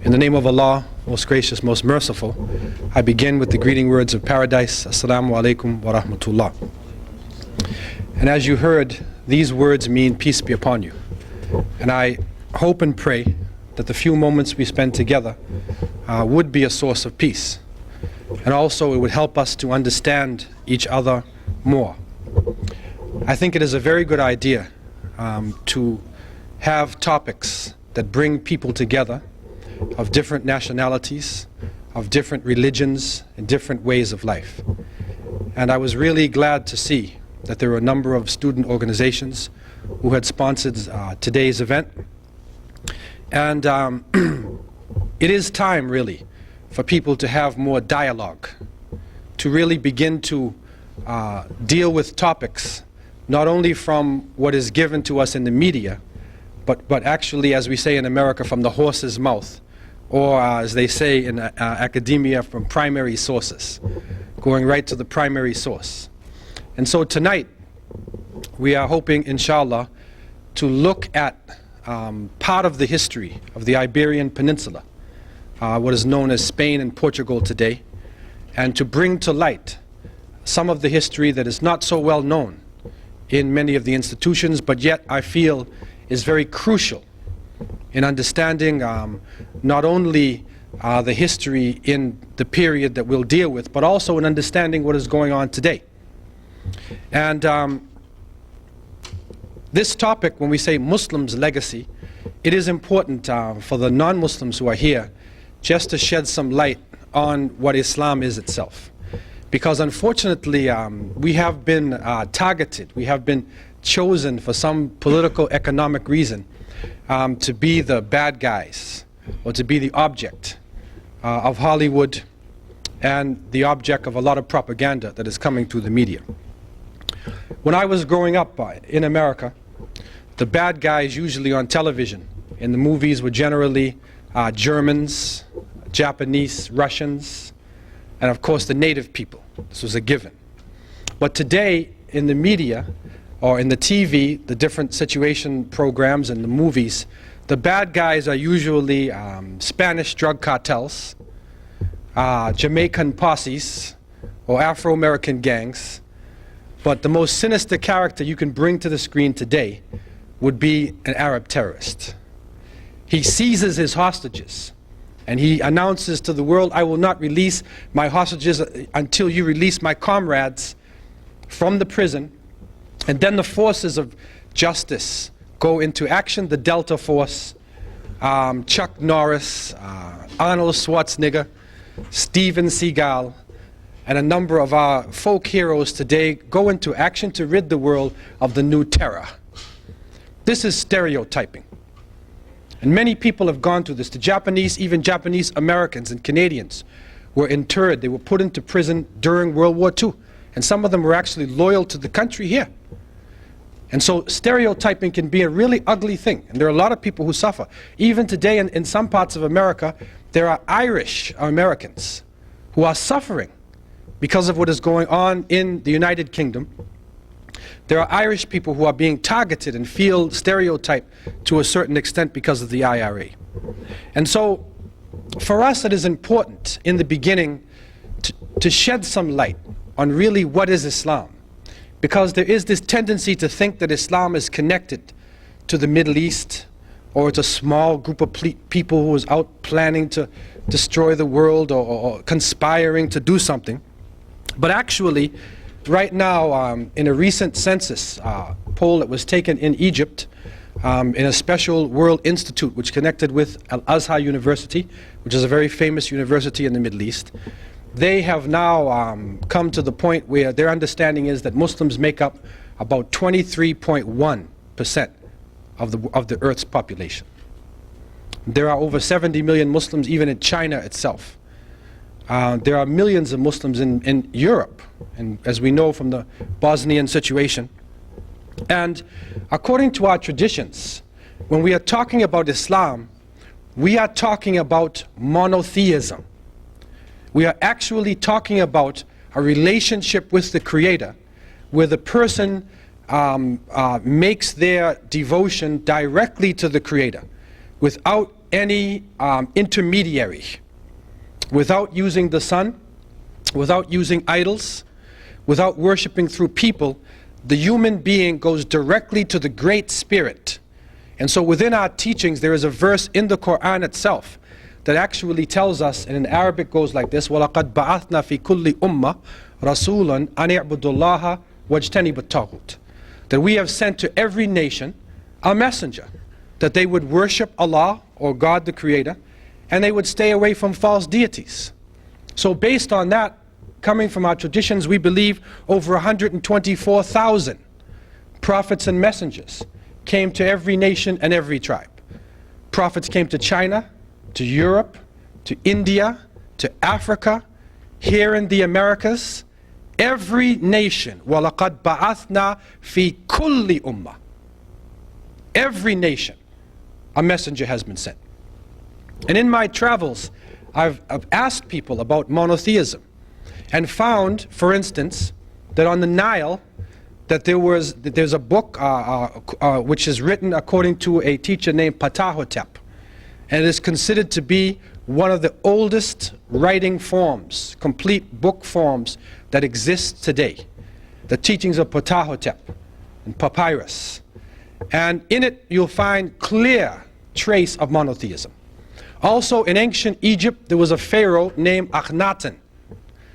In the name of Allah, most gracious, most merciful, I begin with the greeting words of paradise. Assalamu alaikum wa rahmatullah. And as you heard, these words mean peace be upon you. And I hope and pray that the few moments we spend together would be a source of peace. And also it would help us to understand each other more. I think it is a very good idea to have topics that bring people together of different nationalities, of different religions, and different ways of life. And I was really glad to see that there were a number of student organizations who had sponsored today's event. And it is time, really, for people to have more dialogue, to really begin to deal with topics, not only from what is given to us in the media, but actually, as we say in America, from the horse's mouth, or as they say in academia, from primary sources, going right to the primary source. And so tonight, we are hoping, inshallah, to look at part of the history of the Iberian Peninsula, what is known as Spain and Portugal today, and to bring to light some of the history that is not so well known in many of the institutions, but yet I feel is very crucial in understanding not only the history in the period that we'll deal with, but also in understanding what is going on today. And this topic, when we say Muslims' legacy, it is important for the non-Muslims who are here just to shed some light on what Islam is itself. Because unfortunately, we have been targeted, we have been chosen for some political, economic reason to be the bad guys, or to be the object of Hollywood and the object of a lot of propaganda that is coming through the media. When I was growing up in America, the bad guys usually on television in the movies were generally Germans, Japanese, Russians, and of course the native people. This was a given. But today in the media, or in the TV, the different situation programs and the movies, the bad guys are usually Spanish drug cartels, Jamaican posses, or Afro-American gangs. But the most sinister character you can bring to the screen today would be an Arab terrorist. He seizes his hostages and he announces to the world, I will not release my hostages until you release my comrades from the prison. And then the forces of justice go into action, the Delta Force, Chuck Norris, Arnold Schwarzenegger, Steven Seagal, and a number of our folk heroes today go into action to rid the world of the new terror. This is stereotyping. And many people have gone through this. The Japanese, even Japanese Americans and Canadians were interred. They were put into prison during World War II. And some of them were actually loyal to the country here. And so stereotyping can be a really ugly thing. And there are a lot of people who suffer. Even today in some parts of America, there are Irish Americans who are suffering because of what is going on in the United Kingdom. There are Irish people who are being targeted and feel stereotyped to a certain extent because of the IRA. And so for us it is important in the beginning to shed some light on really what is Islam. Because there is this tendency to think that Islam is connected to the Middle East, or it's a small group of people who is out planning to destroy the world, or conspiring to do something. But actually, right now, in a recent census poll that was taken in Egypt, in a special World Institute which connected with Al-Azhar University, which is a very famous university in the Middle East, they have now come to the point where their understanding is that Muslims make up about 23.1% of the Earth's population. There are over 70 million Muslims even in China itself. There are millions of Muslims in Europe, and as we know from the Bosnian situation. And according to our traditions, when we are talking about Islam, we are talking about monotheism. We are actually talking about a relationship with the Creator, where the person makes their devotion directly to the Creator, without any intermediary, without using the sun, without using idols, without worshiping through people, the human being goes directly to the Great Spirit. And so within our teachings there is a verse in the Quran itself that actually tells us, and in Arabic goes like this: وَلَقَدْ بَعَثْنَا فِي كُلِّ أُمَّةٍ رَسُولًا أَنِ اعْبُدُوا اللَّهَ وَاجْتَنِبُوا الطَّاغُوتَ. That we have sent to every nation a messenger, that they would worship Allah, or God the Creator, and they would stay away from false deities. So based on that, coming from our traditions, we believe over 124,000 prophets and messengers came to every nation and every tribe. Prophets came to China, to Europe, to India, to Africa, here in the Americas, every nation. وَلَقَدْ بَعَثْنَا فِي كُلِّ أُمَّةٍ. Every nation, a messenger has been sent. And in my travels, I've asked people about monotheism, and found, for instance, that on the Nile, that there's a book which is written according to a teacher named Ptahhotep, and it is considered to be one of the oldest writing forms, complete book forms that exist today. The teachings of Ptahhotep and papyrus. And in it you'll find clear trace of monotheism. Also in ancient Egypt there was a pharaoh named Akhenaten.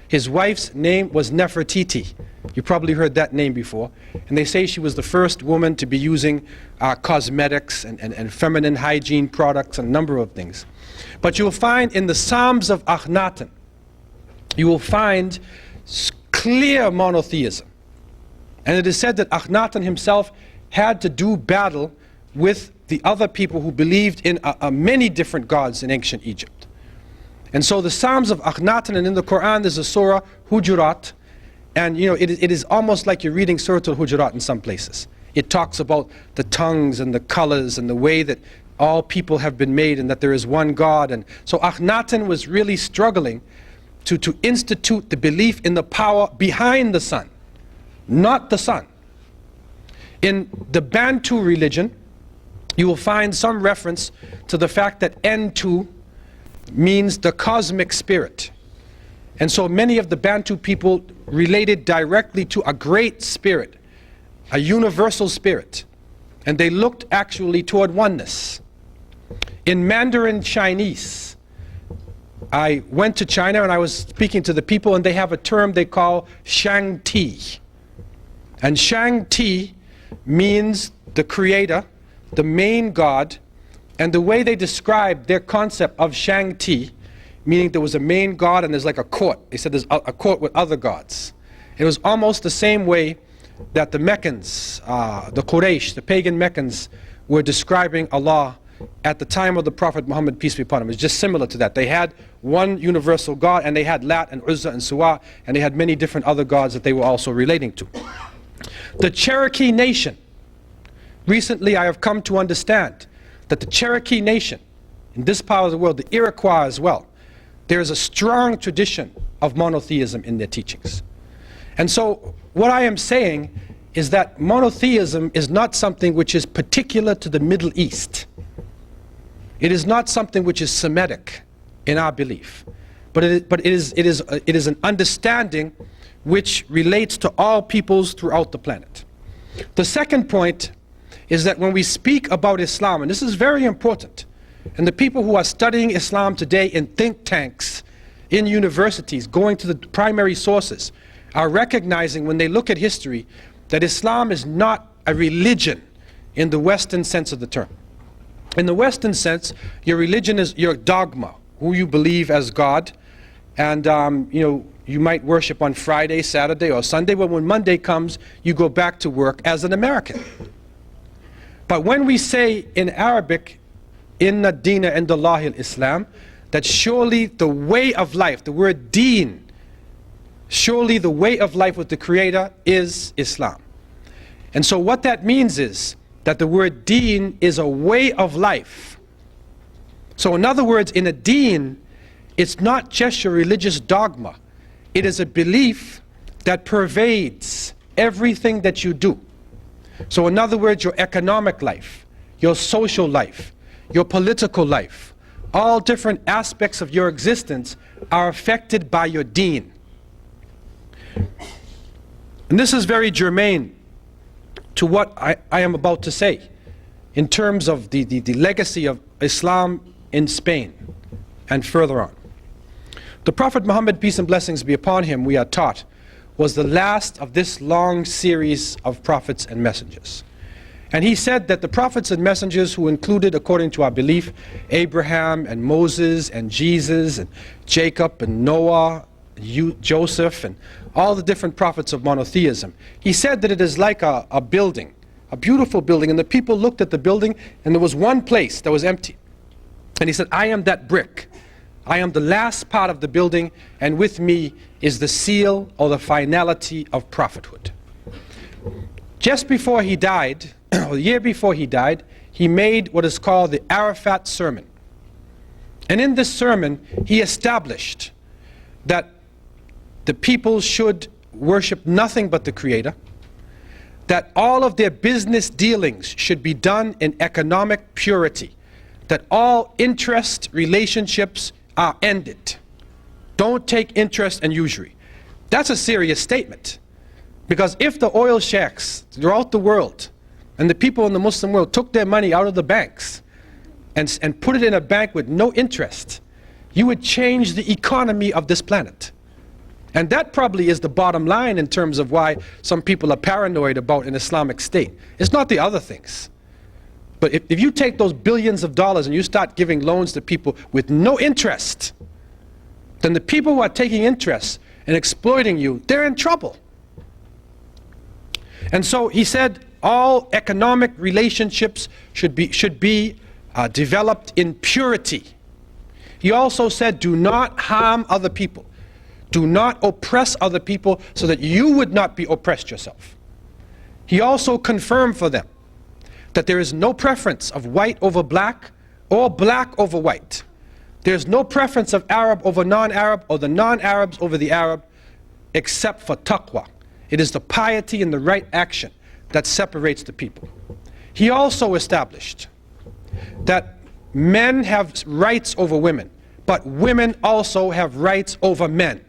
His wife's name was Nefertiti. You probably heard that name before. And they say she was the first woman to be using cosmetics and feminine hygiene products and a number of things. But you'll find in the Psalms of Akhenaten, you will find clear monotheism. And it is said that Akhenaten himself had to do battle with the other people who believed in many different gods in ancient Egypt. And so the Psalms of Akhenaten, and in the Quran there's a surah, Hujurat, and you know, it is almost like you're reading Surah Al-Hujurat in some places. It talks about the tongues and the colors and the way that all people have been made and that there is one God. And so Akhenaten was really struggling to institute the belief in the power behind the sun, not the sun. In the Bantu religion, you will find some reference to the fact that Ntu means the cosmic spirit. And so many of the Bantu people related directly to a great spirit, a universal spirit, and they looked actually toward oneness. In Mandarin Chinese, I went to China and I was speaking to the people, and they have a term they call Shang Ti. And Shang Ti means the creator, the main God. And the way they described their concept of Shang Ti, meaning there was a main God and there's like a court. They said there's a court with other gods. It was almost the same way that the Meccans, the Quraysh, the pagan Meccans, were describing Allah at the time of the Prophet Muhammad, peace be upon him. It's just similar to that. They had one universal God, and they had Lat and Uzza and Suwa, and they had many different other gods that they were also relating to. The Cherokee Nation, recently I have come to understand that the Cherokee Nation, in this part of the world, the Iroquois as well, there is a strong tradition of monotheism in their teachings. And so what I am saying is that monotheism is not something which is particular to the Middle East. It is not something which is Semitic in our belief, but it is an understanding which relates to all peoples throughout the planet. The second point is that when we speak about Islam, and this is very important, and the people who are studying Islam today in think tanks, in universities, going to the primary sources, are recognizing when they look at history that Islam is not a religion in the Western sense of the term. In the Western sense, your religion is your dogma, who you believe as God, and you know, you might worship on Friday, Saturday, or Sunday, but when Monday comes, you go back to work as an American. But when we say in Arabic, Inna Dina Indallahi al-Islam, that surely the way of life, the word deen, surely the way of life with the Creator is Islam. And so what that means is that the word deen is a way of life. So in other words, in a deen, it's not just your religious dogma. It is a belief that pervades everything that you do. So in other words, your economic life, your social life, your political life, all different aspects of your existence are affected by your deen. And this is very germane to what I am about to say in terms of the legacy of Islam in Spain and further on. The Prophet Muhammad, peace and blessings be upon him, we are taught, was the last of this long series of prophets and messengers. And he said that the prophets and messengers, who included, according to our belief, Abraham and Moses and Jesus and Jacob and Noah, Joseph and all the different prophets of monotheism, he said that it is like a building, a beautiful building, and the people looked at the building and there was one place that was empty. And he said, I am that brick. I am the last part of the building, and with me is the seal or the finality of prophethood. Just before he died, or the year before he died, he made what is called the Arafat sermon. And in this sermon, he established that the people should worship nothing but the Creator, that all of their business dealings should be done in economic purity, that all interest relationships are ended. Don't take interest and usury. That's a serious statement, because if the oil sheikhs throughout the world and the people in the Muslim world took their money out of the banks and put it in a bank with no interest, you would change the economy of this planet. And that probably is the bottom line in terms of why some people are paranoid about an Islamic state. It's not the other things. But if you take those billions of dollars and you start giving loans to people with no interest, then the people who are taking interest and exploiting you, they're in trouble. And so he said all economic relationships should be developed in purity. He also said, do not harm other people. Do not oppress other people so that you would not be oppressed yourself. He also confirmed for them that there is no preference of white over black or black over white. There's no preference of Arab over non-Arab or the non-Arabs over the Arab, except for taqwa. It is the piety and the right action that separates the people. He also established that men have rights over women, but women also have rights over men.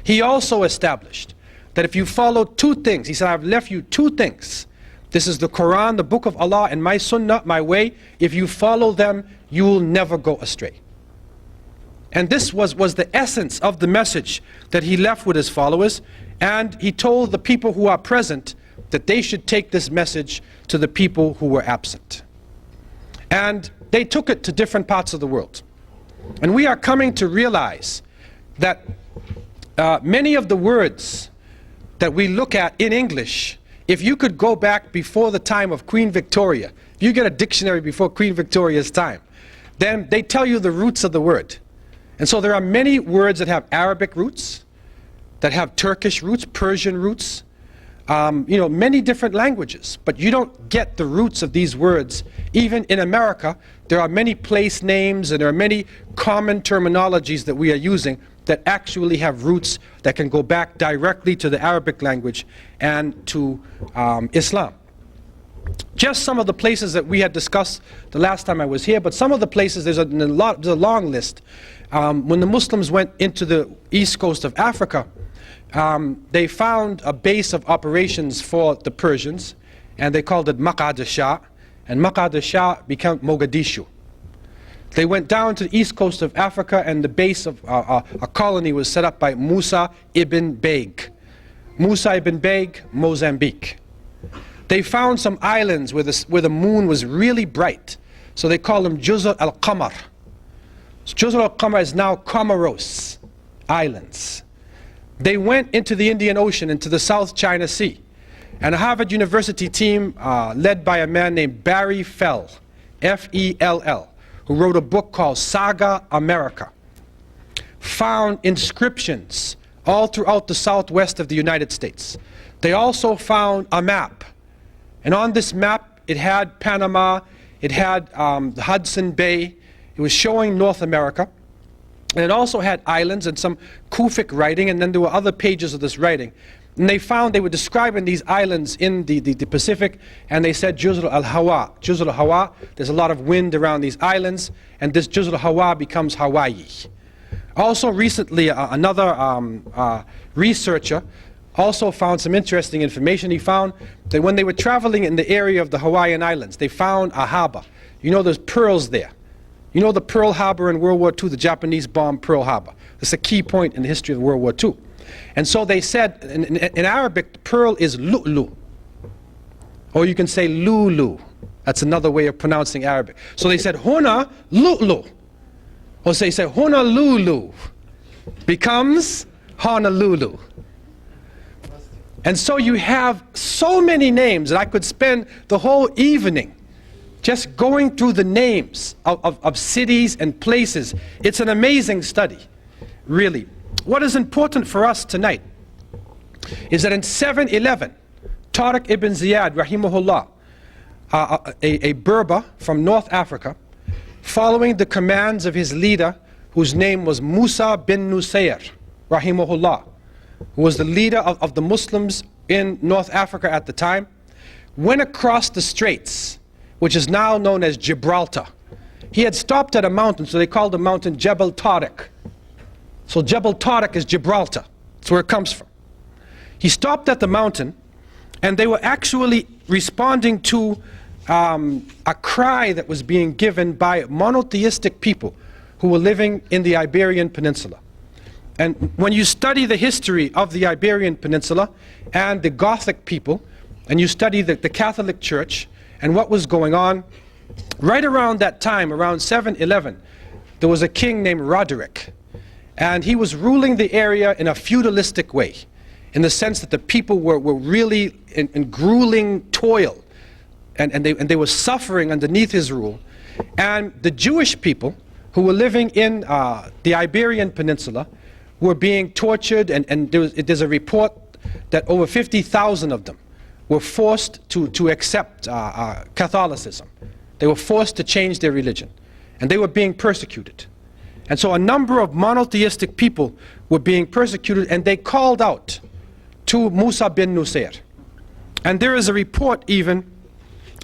He also established that if you follow two things, he said, I've left you two things. This is the Quran, the book of Allah, and my sunnah, my way. If you follow them, you will never go astray. And this was the essence of the message that he left with his followers. And he told the people who are present that they should take this message to the people who were absent. And they took it to different parts of the world. And we are coming to realize that many of the words that we look at in English, if you could go back before the time of Queen Victoria, if you get a dictionary before Queen Victoria's time, then they tell you the roots of the word. And so there are many words that have Arabic roots, that have Turkish roots, Persian roots, many different languages. But you don't get the roots of these words. Even in America, there are many place names and there are many common terminologies that we are using that actually have roots that can go back directly to the Arabic language and to Islam. Just some of the places that we had discussed the last time I was here, but some of the places, there's a long list. When the Muslims went into the east coast of Africa, they found a base of operations for the Persians, and they called it Maq'ad al-Shah, and Maq'ad al-Shah became Mogadishu. They went down to the east coast of Africa, and the base of a colony was set up by Musa ibn Baig. Musa ibn Baig, Mozambique. They found some islands where the moon was really bright, so they called them Juzr al-Qamar. Juzr al-Qamar is now Comoros Islands. They went into the Indian Ocean, into the South China Sea, and a Harvard University team led by a man named Barry Fell, F-E-L-L, who wrote a book called Saga America, found inscriptions all throughout the southwest of the United States. They also found a map, and on this map it had Panama, it had the Hudson Bay, it was showing North America, and it also had islands and some Kufic writing, and then there were other pages of this writing. And they found, they were describing these islands in the Pacific, and they said Juzr al-Hawa. Juzr al-Hawa, there's a lot of wind around these islands, and this Juzr al-Hawa becomes Hawaii. Also recently, another researcher also found some interesting information. He found that when they were traveling in the area of the Hawaiian Islands, they found a harbor. You know, there's pearls there. You know the Pearl Harbor in World War II, the Japanese bombed Pearl Harbor. It's a key point in the history of World War II. And so they said, in Arabic, pearl is lu'lu. Or you can say lulu. That's another way of pronouncing Arabic. So they said, huna lu'lu. Or they say, Honolulu becomes Honolulu. And so you have so many names that I could spend the whole evening just going through the names of cities and places. It's an amazing study, really. What is important for us tonight is that in 711, Tariq ibn Ziyad, rahimahullah, a Berber from North Africa, following the commands of his leader, whose name was Musa bin Nusayr, rahimahullah, who was the leader of the Muslims in North Africa at the time, went across the straits, which is now known as Gibraltar. He had stopped at a mountain, so they called the mountain Jebel Tariq. So Jebel Tariq is Gibraltar. That's where it comes from. He stopped at the mountain, and they were actually responding to a cry that was being given by monotheistic people who were living in the Iberian Peninsula. And when you study the history of the Iberian Peninsula and the Gothic people, and you study the Catholic Church and what was going on, right around that time, around 711, there was a king named Roderick. And he was ruling the area in a feudalistic way, in the sense that the people were really in grueling toil. And they were suffering underneath his rule. And the Jewish people who were living in the Iberian Peninsula were being tortured, and there's a report that over 50,000 of them were forced to accept Catholicism. They were forced to change their religion, and they were being persecuted. And so a number of monotheistic people were being persecuted, and they called out to Musa bin Nusayr. And there is a report even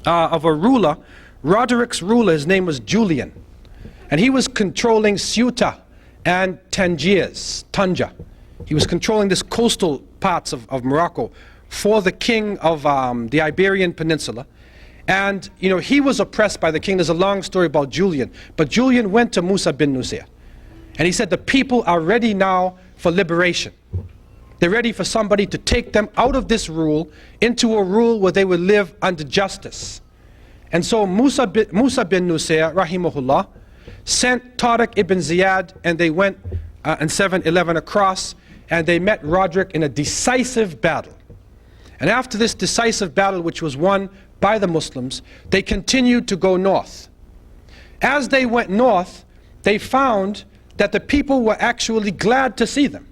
of a ruler, Roderick's ruler, his name was Julian. And he was controlling Ceuta and Tangiers, Tanja. He was controlling this coastal parts of Morocco for the king of the Iberian Peninsula. And you know, he was oppressed by the king. There's a long story about Julian. But Julian went to Musa bin Nusayr. And he said, the people are ready now for liberation. They're ready for somebody to take them out of this rule into a rule where they would live under justice. And so Musa bin Nusayr, rahimahullah, sent Tariq ibn Ziyad, and they went in 711 across, and they met Roderick in a decisive battle. And after this decisive battle, which was won by the Muslims, they continued to go north. As they went north, they found that the people were actually glad to see them.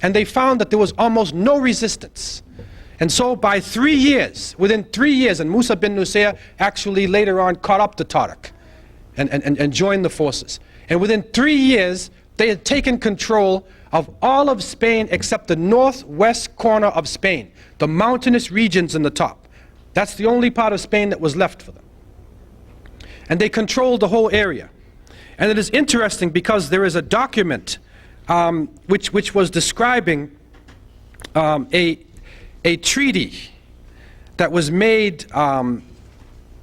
And they found that there was almost no resistance. And so by 3 years, within 3 years, and Musa bin Nusayr actually later on caught up to Tariq and joined the forces. And within 3 years, they had taken control of all of Spain except the northwest corner of Spain, the mountainous regions in the top. That's the only part of Spain that was left for them. And they controlled the whole area. And it is interesting because there is a document which was describing a treaty that was made.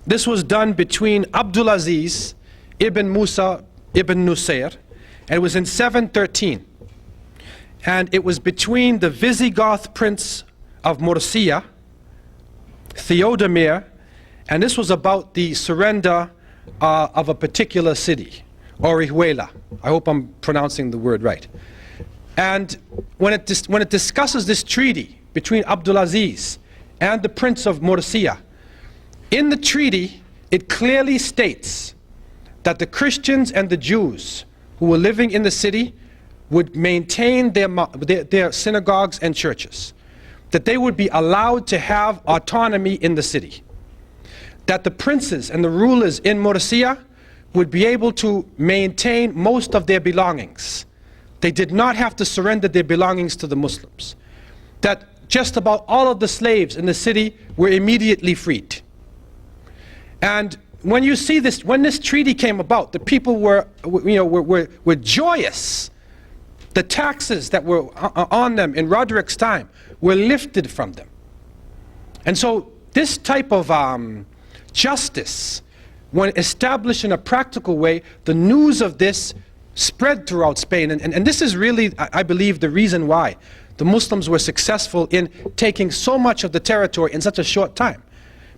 This was done between Abdulaziz ibn Musa ibn Nusayr, and it was in 713. And it was between the Visigoth prince of Murcia, Theodemir, and this was about the surrender of a particular city, Orihuela. I hope I'm pronouncing the word right. And when it discusses this treaty between Abdulaziz and the Prince of Murcia, in the treaty it clearly states that the Christians and the Jews who were living in the city would maintain their synagogues and churches, that they would be allowed to have autonomy in the city, that the princes and the rulers in Murcia would be able to maintain most of their belongings. They did not have to surrender their belongings to the Muslims. That just about all of the slaves in the city were immediately freed. And when you see this, when this treaty came about, the people were joyous. The taxes that were on them in Roderick's time were lifted from them. And so this type of justice, when established in a practical way, the news of this spread throughout Spain. And this is really, I believe, the reason why the Muslims were successful in taking so much of the territory in such a short time.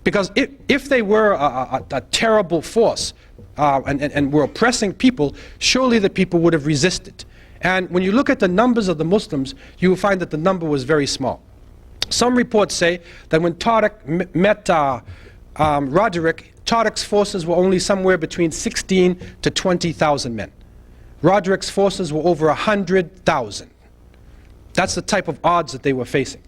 Because if they were a terrible force and were oppressing people, surely the people would have resisted. And when you look at the numbers of the Muslims, you will find that the number was very small. Some reports say that when Tariq met Roderick, Tariq's forces were only somewhere between 16 to 20,000 men. Roderick's forces were over 100,000. That's the type of odds that they were facing.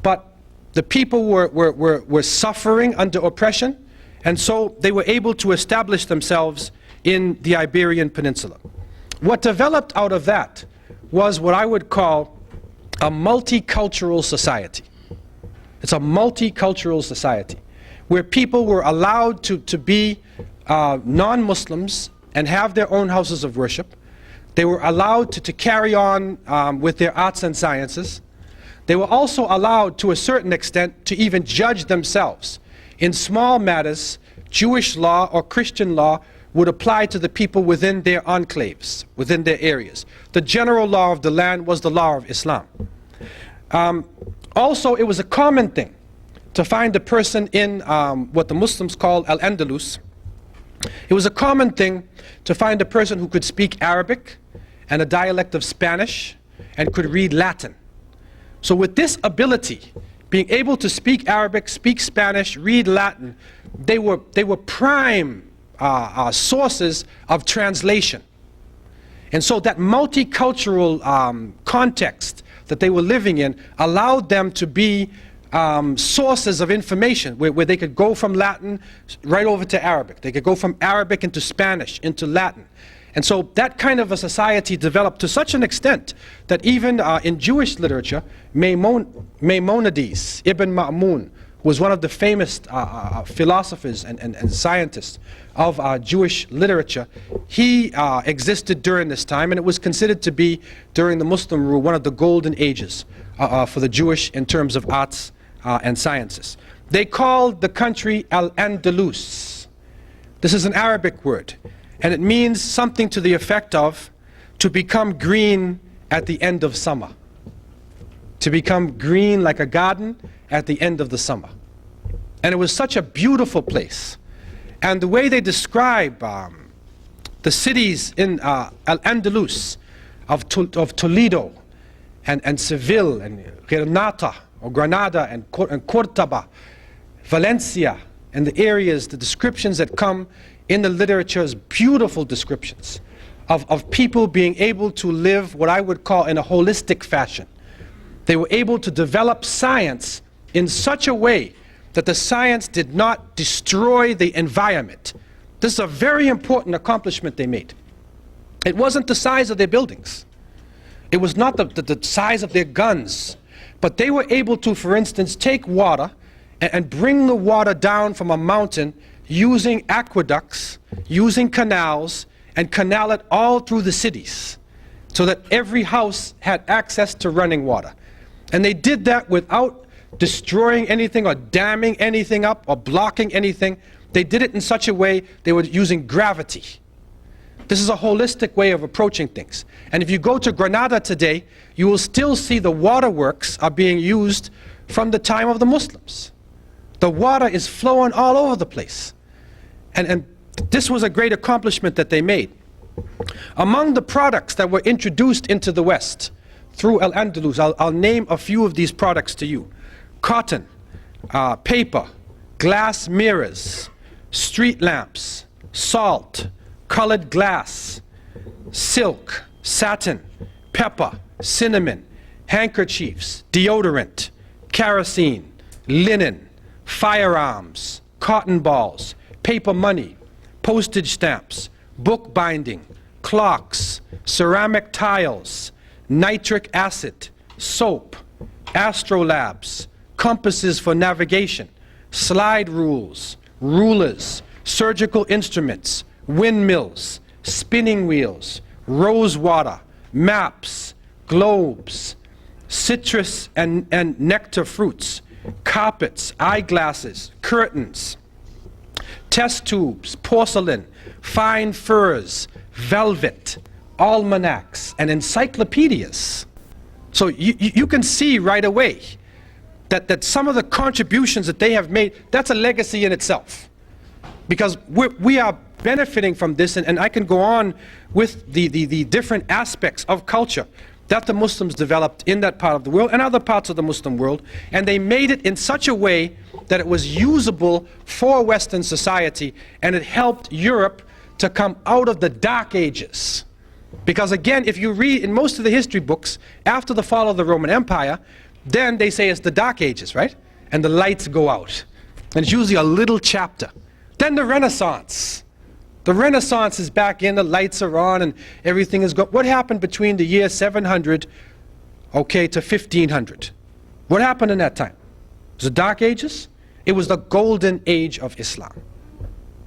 But the people were suffering under oppression, and so they were able to establish themselves in the Iberian Peninsula. What developed out of that was what I would call a multicultural society. It's a multicultural society where people were allowed to be non-Muslims and have their own houses of worship. They were allowed to carry on with their arts and sciences. They were also allowed, to a certain extent, to even judge themselves. In small matters, Jewish law or Christian law would apply to the people within their enclaves, within their areas. The general law of the land was the law of Islam. Also, it was a common thing to find a person in what the Muslims call Al-Andalus. It was a common thing to find a person who could speak Arabic and a dialect of Spanish and could read Latin. So with this ability, being able to speak Arabic, speak Spanish, read Latin, they were prime sources of translation. And so that multicultural context that they were living in allowed them to be sources of information where they could go from Latin right over to Arabic. They could go from Arabic into Spanish, into Latin. And so that kind of a society developed to such an extent that even in Jewish literature, Maimonides, Ibn Ma'mun, was one of the famous philosophers and scientists of Jewish literature. He existed during this time, and it was considered to be, during the Muslim rule, one of the golden ages for the Jewish in terms of arts and sciences. They called the country Al-Andalus. This is an Arabic word, and it means something to the effect of to become green at the end of summer. To become green like a garden at the end of the summer. And it was such a beautiful place. And the way they describe the cities in Al-Andalus of Toledo and Seville and Granada and Cordoba, Valencia, and the areas, the descriptions that come in the literature is beautiful descriptions of people being able to live what I would call in a holistic fashion. They were able to develop science in such a way that the science did not destroy the environment. This is a very important accomplishment they made. It wasn't the size of their buildings. It was not the size of their guns. But they were able to, for instance, take water and bring the water down from a mountain using aqueducts, using canals, and canal it all through the cities so that every house had access to running water. And they did that without destroying anything or damming anything up or blocking anything. They did it in such a way they were using gravity. This is a holistic way of approaching things. And if you go to Granada today, you will still see the waterworks are being used from the time of the Muslims. The water is flowing all over the place. And this was a great accomplishment that they made. Among the products that were introduced into the West through Al-Andalus, I'll name a few of these products to you. Cotton, paper, glass mirrors, street lamps, salt, colored glass, silk, satin, pepper, cinnamon, handkerchiefs, deodorant, kerosene, linen, firearms, cotton balls, paper money, postage stamps, book binding, clocks, ceramic tiles, nitric acid, soap, astrolabes, compasses for navigation, slide rules, rulers, surgical instruments, windmills, spinning wheels, rose water, maps, globes, citrus and nectar fruits, carpets, eyeglasses, curtains, test tubes, porcelain, fine furs, velvet, almanacs, and encyclopedias. So you can see right away that some of the contributions that they have made, that's a legacy in itself. Because we are benefiting from this, and I can go on with the different aspects of culture that the Muslims developed in that part of the world and other parts of the Muslim world, and they made it in such a way that it was usable for Western society, and it helped Europe to come out of the Dark Ages. Because again, if you read in most of the history books, after the fall of the Roman Empire, then they say it's the Dark Ages, right? And the lights go out. And it's usually a little chapter. Then the Renaissance. The Renaissance is back in, the lights are on, and everything is good. What happened between the year 700, okay, to 1500? What happened in that time? It was the Dark Ages? It was the golden age of Islam.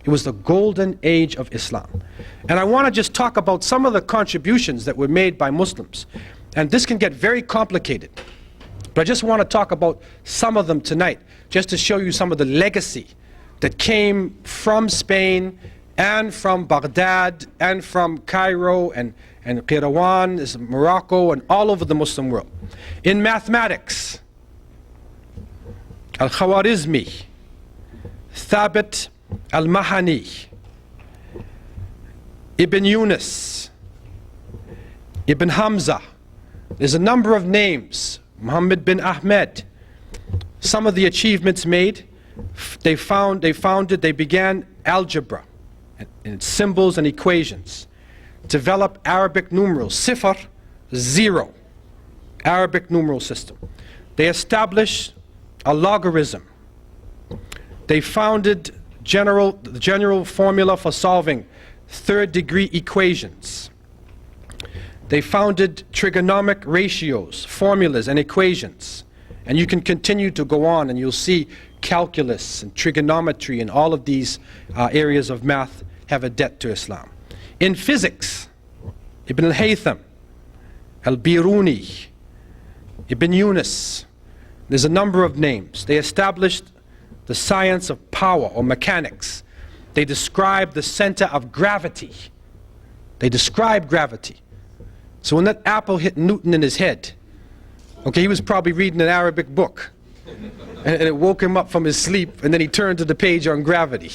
It was the golden age of Islam. And I want to just talk about some of the contributions that were made by Muslims. And this can get very complicated. But I just want to talk about some of them tonight, just to show you some of the legacy that came from Spain and from Baghdad and from Cairo and Qayrawan, Morocco, and all over the Muslim world. In mathematics, Al-Khwarizmi, Thabit Al-Mahani, Ibn Yunus, Ibn Hamza. There's a number of names. Muhammad bin Ahmed. Some of the achievements made, they began algebra and symbols and equations, developed Arabic numerals, Sifr, 0, Arabic numeral system. They established a logarithm. They founded the general formula for solving third-degree equations. They founded trigonomic ratios, formulas, and equations. And you can continue to go on, and you'll see calculus and trigonometry and all of these areas of math have a debt to Islam. In physics, Ibn al-Haytham, al-Biruni, Ibn Yunus, there's a number of names. They established the science of power or mechanics. They described the center of gravity. They described gravity. So when that apple hit Newton in his head, okay, he was probably reading an Arabic book, and it woke him up from his sleep, and then he turned to the page on gravity.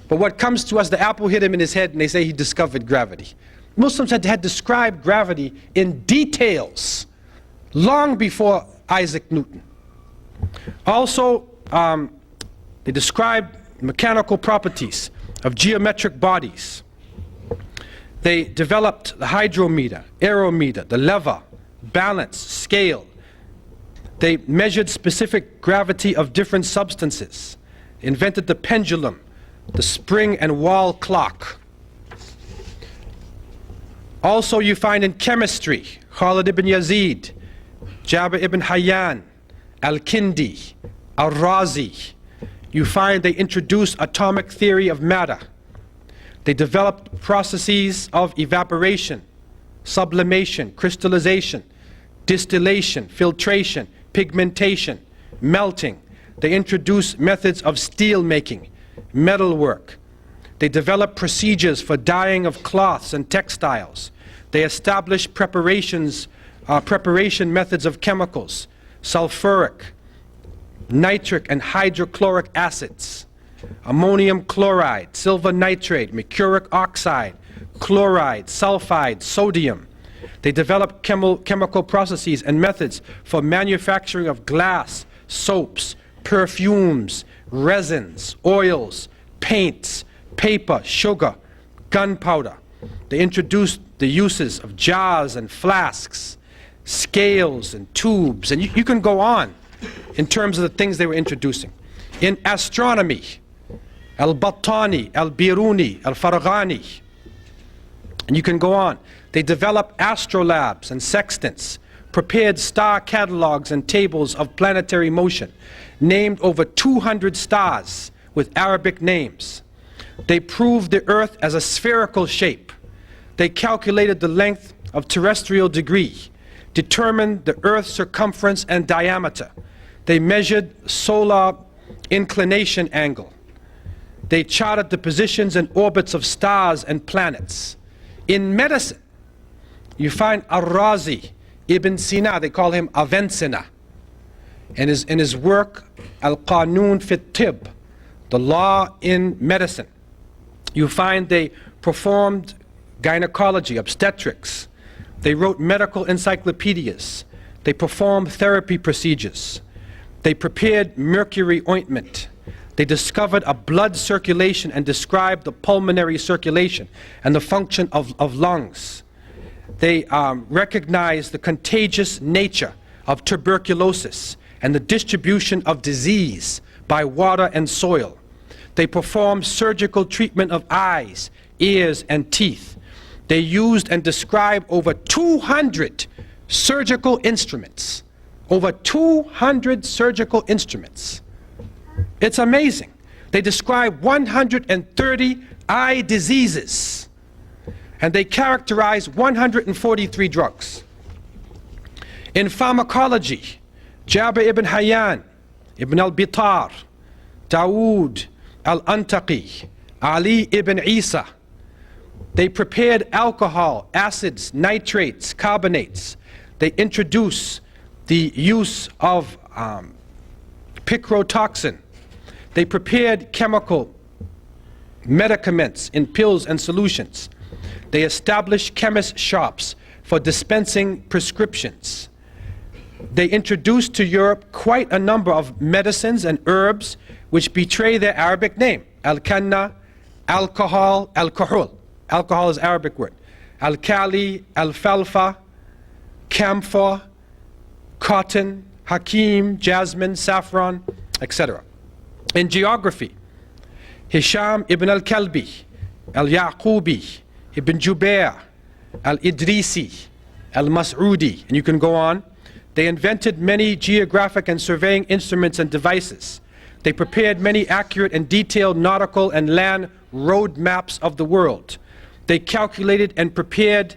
But what comes to us, the apple hit him in his head, and they say he discovered gravity. Muslims had described gravity in details long before Isaac Newton. Also, they described mechanical properties of geometric bodies. They developed the hydrometer, aerometer, the lever, balance, scale. They measured specific gravity of different substances, invented the pendulum, the spring and wall clock. Also you find in chemistry, Khalid ibn Yazid, Jabir ibn Hayyan, Al-Kindi, Al-Razi. You find they introduced atomic theory of matter. They developed processes of evaporation, sublimation, crystallization, distillation, filtration, pigmentation, melting. They introduced methods of steel making, metalwork. They developed procedures for dyeing of cloths and textiles. They established preparation methods of chemicals, sulfuric, nitric and hydrochloric acids, ammonium chloride, silver nitrate, mercuric oxide, chloride, sulfide, sodium. They developed chemical processes and methods for manufacturing of glass, soaps, perfumes, resins, oils, paints, paper, sugar, gunpowder. They introduced the uses of jars and flasks, scales and tubes, and you can go on in terms of the things they were introducing. In astronomy, Al-Battani, Al-Biruni, Al-Farghani, and you can go on. They developed astrolabes and sextants, prepared star catalogs and tables of planetary motion, named over 200 stars with Arabic names. They proved the earth as a spherical shape. They calculated the length of terrestrial degree, determined the earth's circumference and diameter. They measured solar inclination angle. They charted the positions and orbits of stars and planets. In medicine, you find Ar-Razi, Ibn Sina, they call him Avicenna. In his work, Al-Qanun fi Tib, the law in medicine, you find they performed gynecology, obstetrics. They wrote medical encyclopedias. They performed therapy procedures. They prepared mercury ointment. They discovered a blood circulation and described the pulmonary circulation and the function of lungs. They recognized the contagious nature of tuberculosis and the distribution of disease by water and soil. They performed surgical treatment of eyes, ears, and teeth. They used and described over 200 surgical instruments. Over 200 surgical instruments. It's amazing. They describe 130 eye diseases. And they characterize 143 drugs. In pharmacology, Jabir ibn Hayyan, Ibn al-Bitar, Dawood al-Antaqi, Ali ibn Isa. They prepared alcohol, acids, nitrates, carbonates. They introduced the use of picrotoxin. They prepared chemical medicaments in pills and solutions. They established chemist shops for dispensing prescriptions. They introduced to Europe quite a number of medicines and herbs which betray their Arabic name. Al-Kanna, alcohol, alcohol. Alcohol is Arabic word. Al-Kali, alfalfa, camphor, cotton, hakim, jasmine, saffron, etc. In geography, Hisham ibn al-Kalbi, al-Yaqubi, Ibn Jubair, al-Idrisi, al-Mas'udi, and you can go on. They invented many geographic and surveying instruments and devices. They prepared many accurate and detailed nautical and land road maps of the world. They calculated and prepared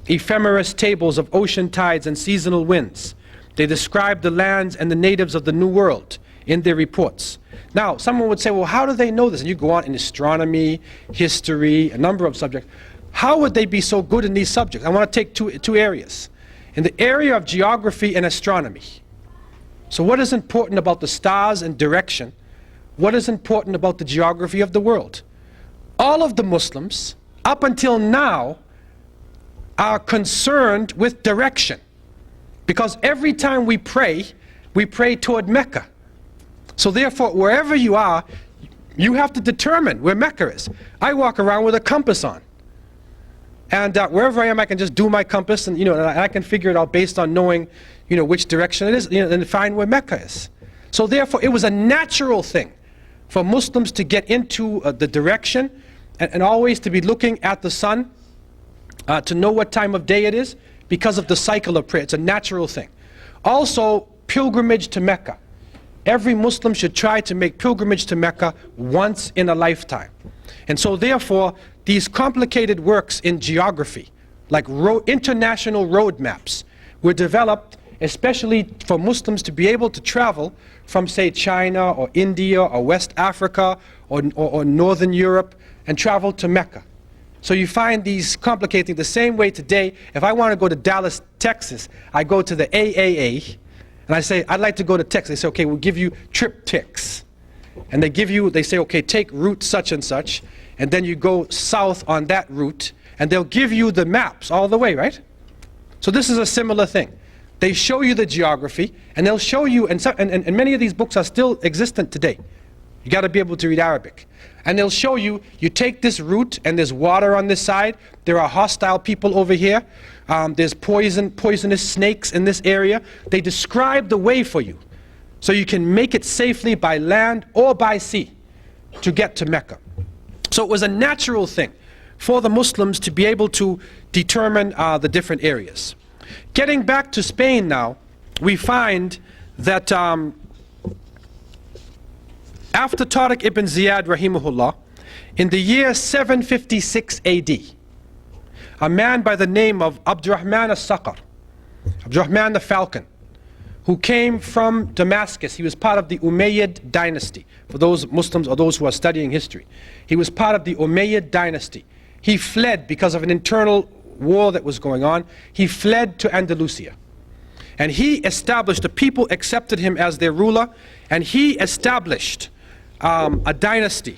ephemeris tables of ocean tides and seasonal winds. They described the lands and the natives of the New World in their reports. Now, someone would say, well, how do they know this? And you go on in astronomy, history, a number of subjects. How would they be so good in these subjects? I want to take two areas. In the area of geography and astronomy. So what is important about the stars and direction? What is important about the geography of the world? All of the Muslims, up until now, are concerned with direction. Because every time we pray toward Mecca. So therefore, wherever you are, you have to determine where Mecca is. I walk around with a compass on. And wherever I am, I can just do my compass, and and I can figure it out based on knowing, which direction it is, and find where Mecca is. So therefore, it was a natural thing for Muslims to get into the direction, and always to be looking at the sun, to know what time of day it is, because of the cycle of prayer. It's a natural thing. Also, pilgrimage to Mecca. Every Muslim should try to make pilgrimage to Mecca once in a lifetime. And so therefore, these complicated works in geography, like international road maps, were developed especially for Muslims to be able to travel from, say, China or India or West Africa or Northern Europe and travel to Mecca. So you find these complicating the same way today. If I want to go to Dallas, Texas, I go to the AAA and I say, I'd like to go to Texas. They say, okay, we'll give you triptychs. And they say, okay, take route such and such, and then you go south on that route, and they'll give you the maps all the way, right? So this is a similar thing. They show you the geography, and they'll show you, and many of these books are still existent today. You got to be able to read Arabic. And they'll show you, you take this route, and there's water on this side, there are hostile people over here, there's poisonous snakes in this area. They describe the way for you, so you can make it safely by land or by sea to get to Mecca. So it was a natural thing for the Muslims to be able to determine the different areas. Getting back to Spain now, we find that after Tariq ibn Ziyad rahimahullah, in the year 756 AD, a man by the name of Abdurrahman al-Saqar, Abdurrahman the Falcon, who came from Damascus. He was part of the Umayyad dynasty. For those Muslims or those who are studying history, he was part of the Umayyad dynasty. He fled because of an internal war that was going on. He fled to Andalusia. And he established, the people accepted him as their ruler, and he established a dynasty,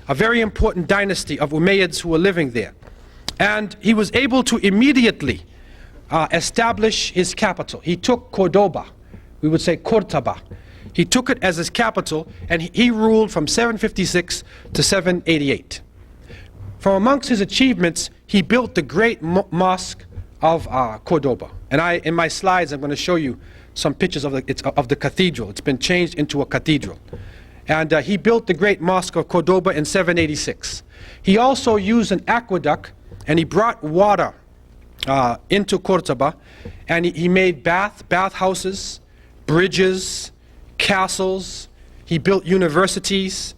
a very important dynasty of Umayyads who were living there. And he was able to immediately establish his capital. He took Cordoba, we would say Cortaba. He took it as his capital, and he ruled from 756 to 788. From amongst his achievements, he built the great mosque of Cordoba. And in my slides, I'm going to show you some pictures of the cathedral. It's been changed into a cathedral. And he built the great mosque of Cordoba in 786. He also used an aqueduct, and he brought water into Cordoba, and he made bathhouses, bridges, castles. He built universities,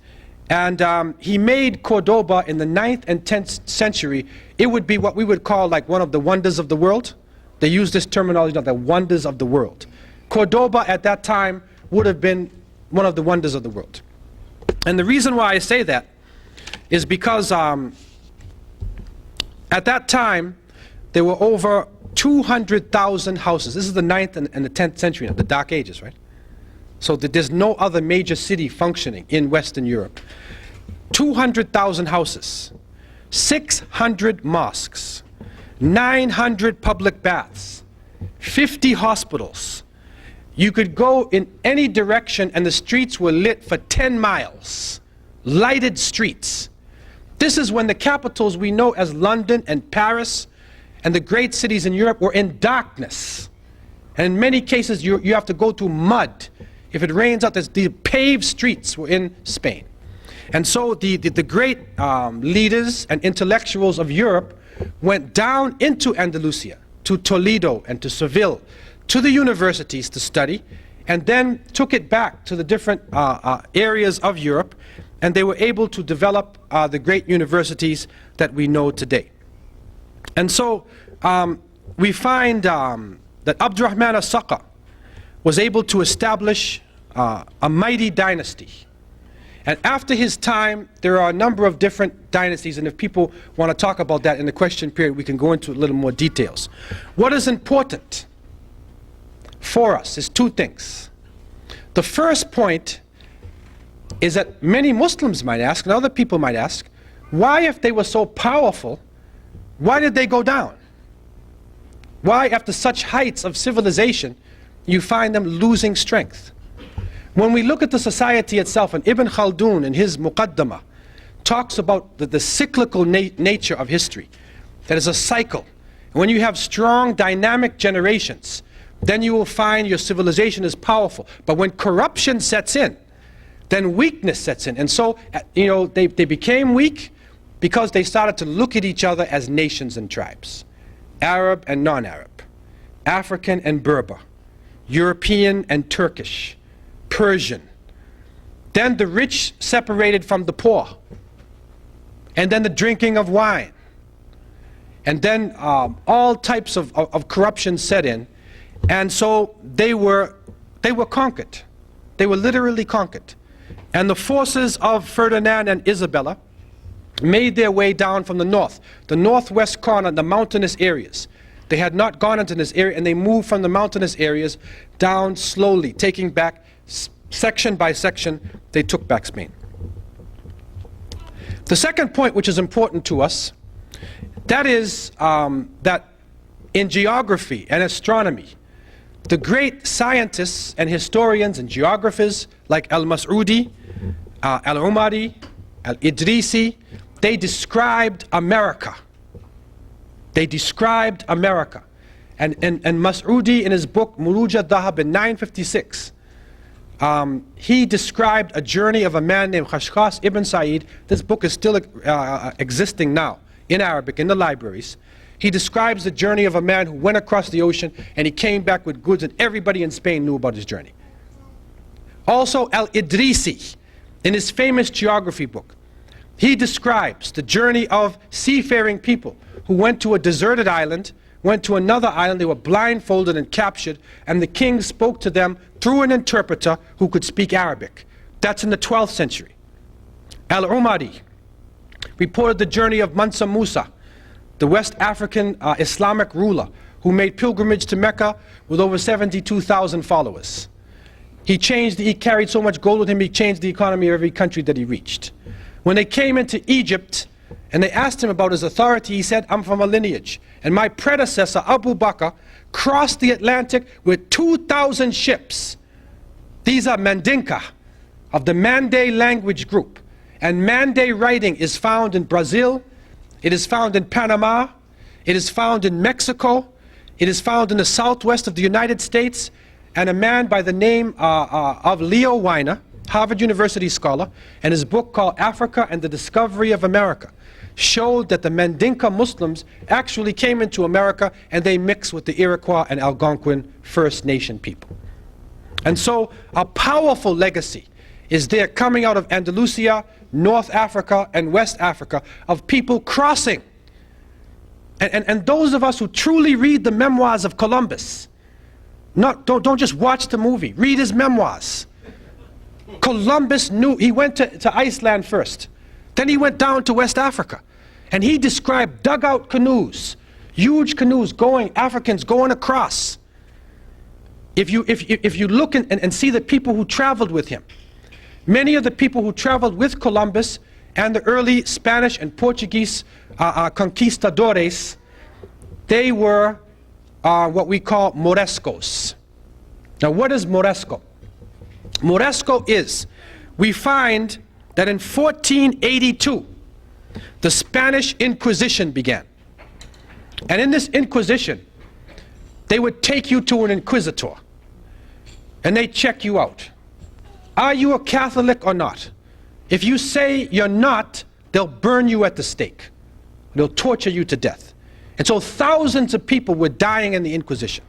and he made Cordoba in the 9th and 10th century. It would be what we would call like one of the wonders of the world. They use this terminology of the wonders of the world. Cordoba at that time would have been one of the wonders of the world. And the reason why I say that is because at that time there were over 200,000 houses. This is the 9th and the 10th century, the Dark Ages, right? So there's no other major city functioning in Western Europe. 200,000 houses, 600 mosques, 900 public baths, 50 hospitals. You could go in any direction and the streets were lit for 10 miles. Lighted streets. This is when the capitals we know as London and Paris and the great cities in Europe were in darkness. And in many cases you have to go through mud. If it rains out, the paved streets were in Spain. And so the great leaders and intellectuals of Europe went down into Andalusia, to Toledo and to Seville, to the universities to study, and then took it back to the different areas of Europe, and they were able to develop the great universities that we know today. And so we find that Abdurrahman al-Saqar was able to establish a mighty dynasty. And after his time, there are a number of different dynasties, and if people want to talk about that in the question period, we can go into a little more details. What is important for us is two things. The first point is that many Muslims might ask, and other people might ask, why, if they were so powerful, why did they go down? Why, after such heights of civilization, you find them losing strength? When we look at the society itself, and Ibn Khaldun in his Muqaddamah talks about the cyclical nature of history, that is a cycle. And when you have strong, dynamic generations, then you will find your civilization is powerful. But when corruption sets in, then weakness sets in. And so, they became weak because they started to look at each other as nations and tribes. Arab and non-Arab, African and Berber, European and Turkish, Persian. Then the rich separated from the poor. And then the drinking of wine. And then all types of corruption set in. And so they were conquered. They were literally conquered. And the forces of Ferdinand and Isabella made their way down from the north, the northwest corner, the mountainous areas. They had not gone into this area, and they moved from the mountainous areas down slowly, taking back section by section. They took back Spain. The second point, which is important to us, that is that in geography and astronomy, the great scientists and historians and geographers like Al-Mas'udi, Al-Umari, Al-Idrisi, they described America. They described America. And Mas'udi in his book Muruj al-Dhahab in 956, he described a journey of a man named Khashkhas ibn Sa'id. This book is still existing now in Arabic in the libraries. he describes the journey of a man who went across the ocean and he came back with goods, and everybody in Spain knew about his journey. Also, Al-Idrisi, in his famous geography book, he describes the journey of seafaring people who went to a deserted island, went to another island, they were blindfolded and captured, and the king spoke to them through an interpreter who could speak Arabic. That's in the 12th century. Al-Umari reported the journey of Mansa Musa, the West African Islamic ruler who made pilgrimage to Mecca with over 72,000 followers. He carried so much gold with him, he changed the economy of every country that he reached. When they came into Egypt and they asked him about his authority, he said, I'm from a lineage, and my predecessor Abu Bakr crossed the Atlantic with 2,000 ships. These are Mandinka of the Mande language group, and Mande writing is found in Brazil, it is found in Panama, it is found in Mexico, it is found in the southwest of the United States. And a man by the name of Leo Weiner, Harvard University scholar, and his book called Africa and the Discovery of America, showed that the Mandinka Muslims actually came into America and they mixed with the Iroquois and Algonquin First Nation people. And so a powerful legacy is there coming out of Andalusia, North Africa, and West Africa of people crossing. And those of us who truly read the memoirs of Columbus, don't just watch the movie, read his memoirs. Columbus knew, he went to Iceland first, then he went down to West Africa, and he described dugout canoes, huge canoes going, Africans going across. If you look and see the people who traveled with him, many of the people who traveled with Columbus and the early Spanish and Portuguese conquistadores, they were what we call Morescos. Now, what is Moresco? Moresco is, we find that in 1482, the Spanish Inquisition began. And in this Inquisition, they would take you to an inquisitor, and they check you out. Are you a Catholic or not? If you say you're not, they'll burn you at the stake. They'll torture you to death. And so thousands of people were dying in the Inquisition.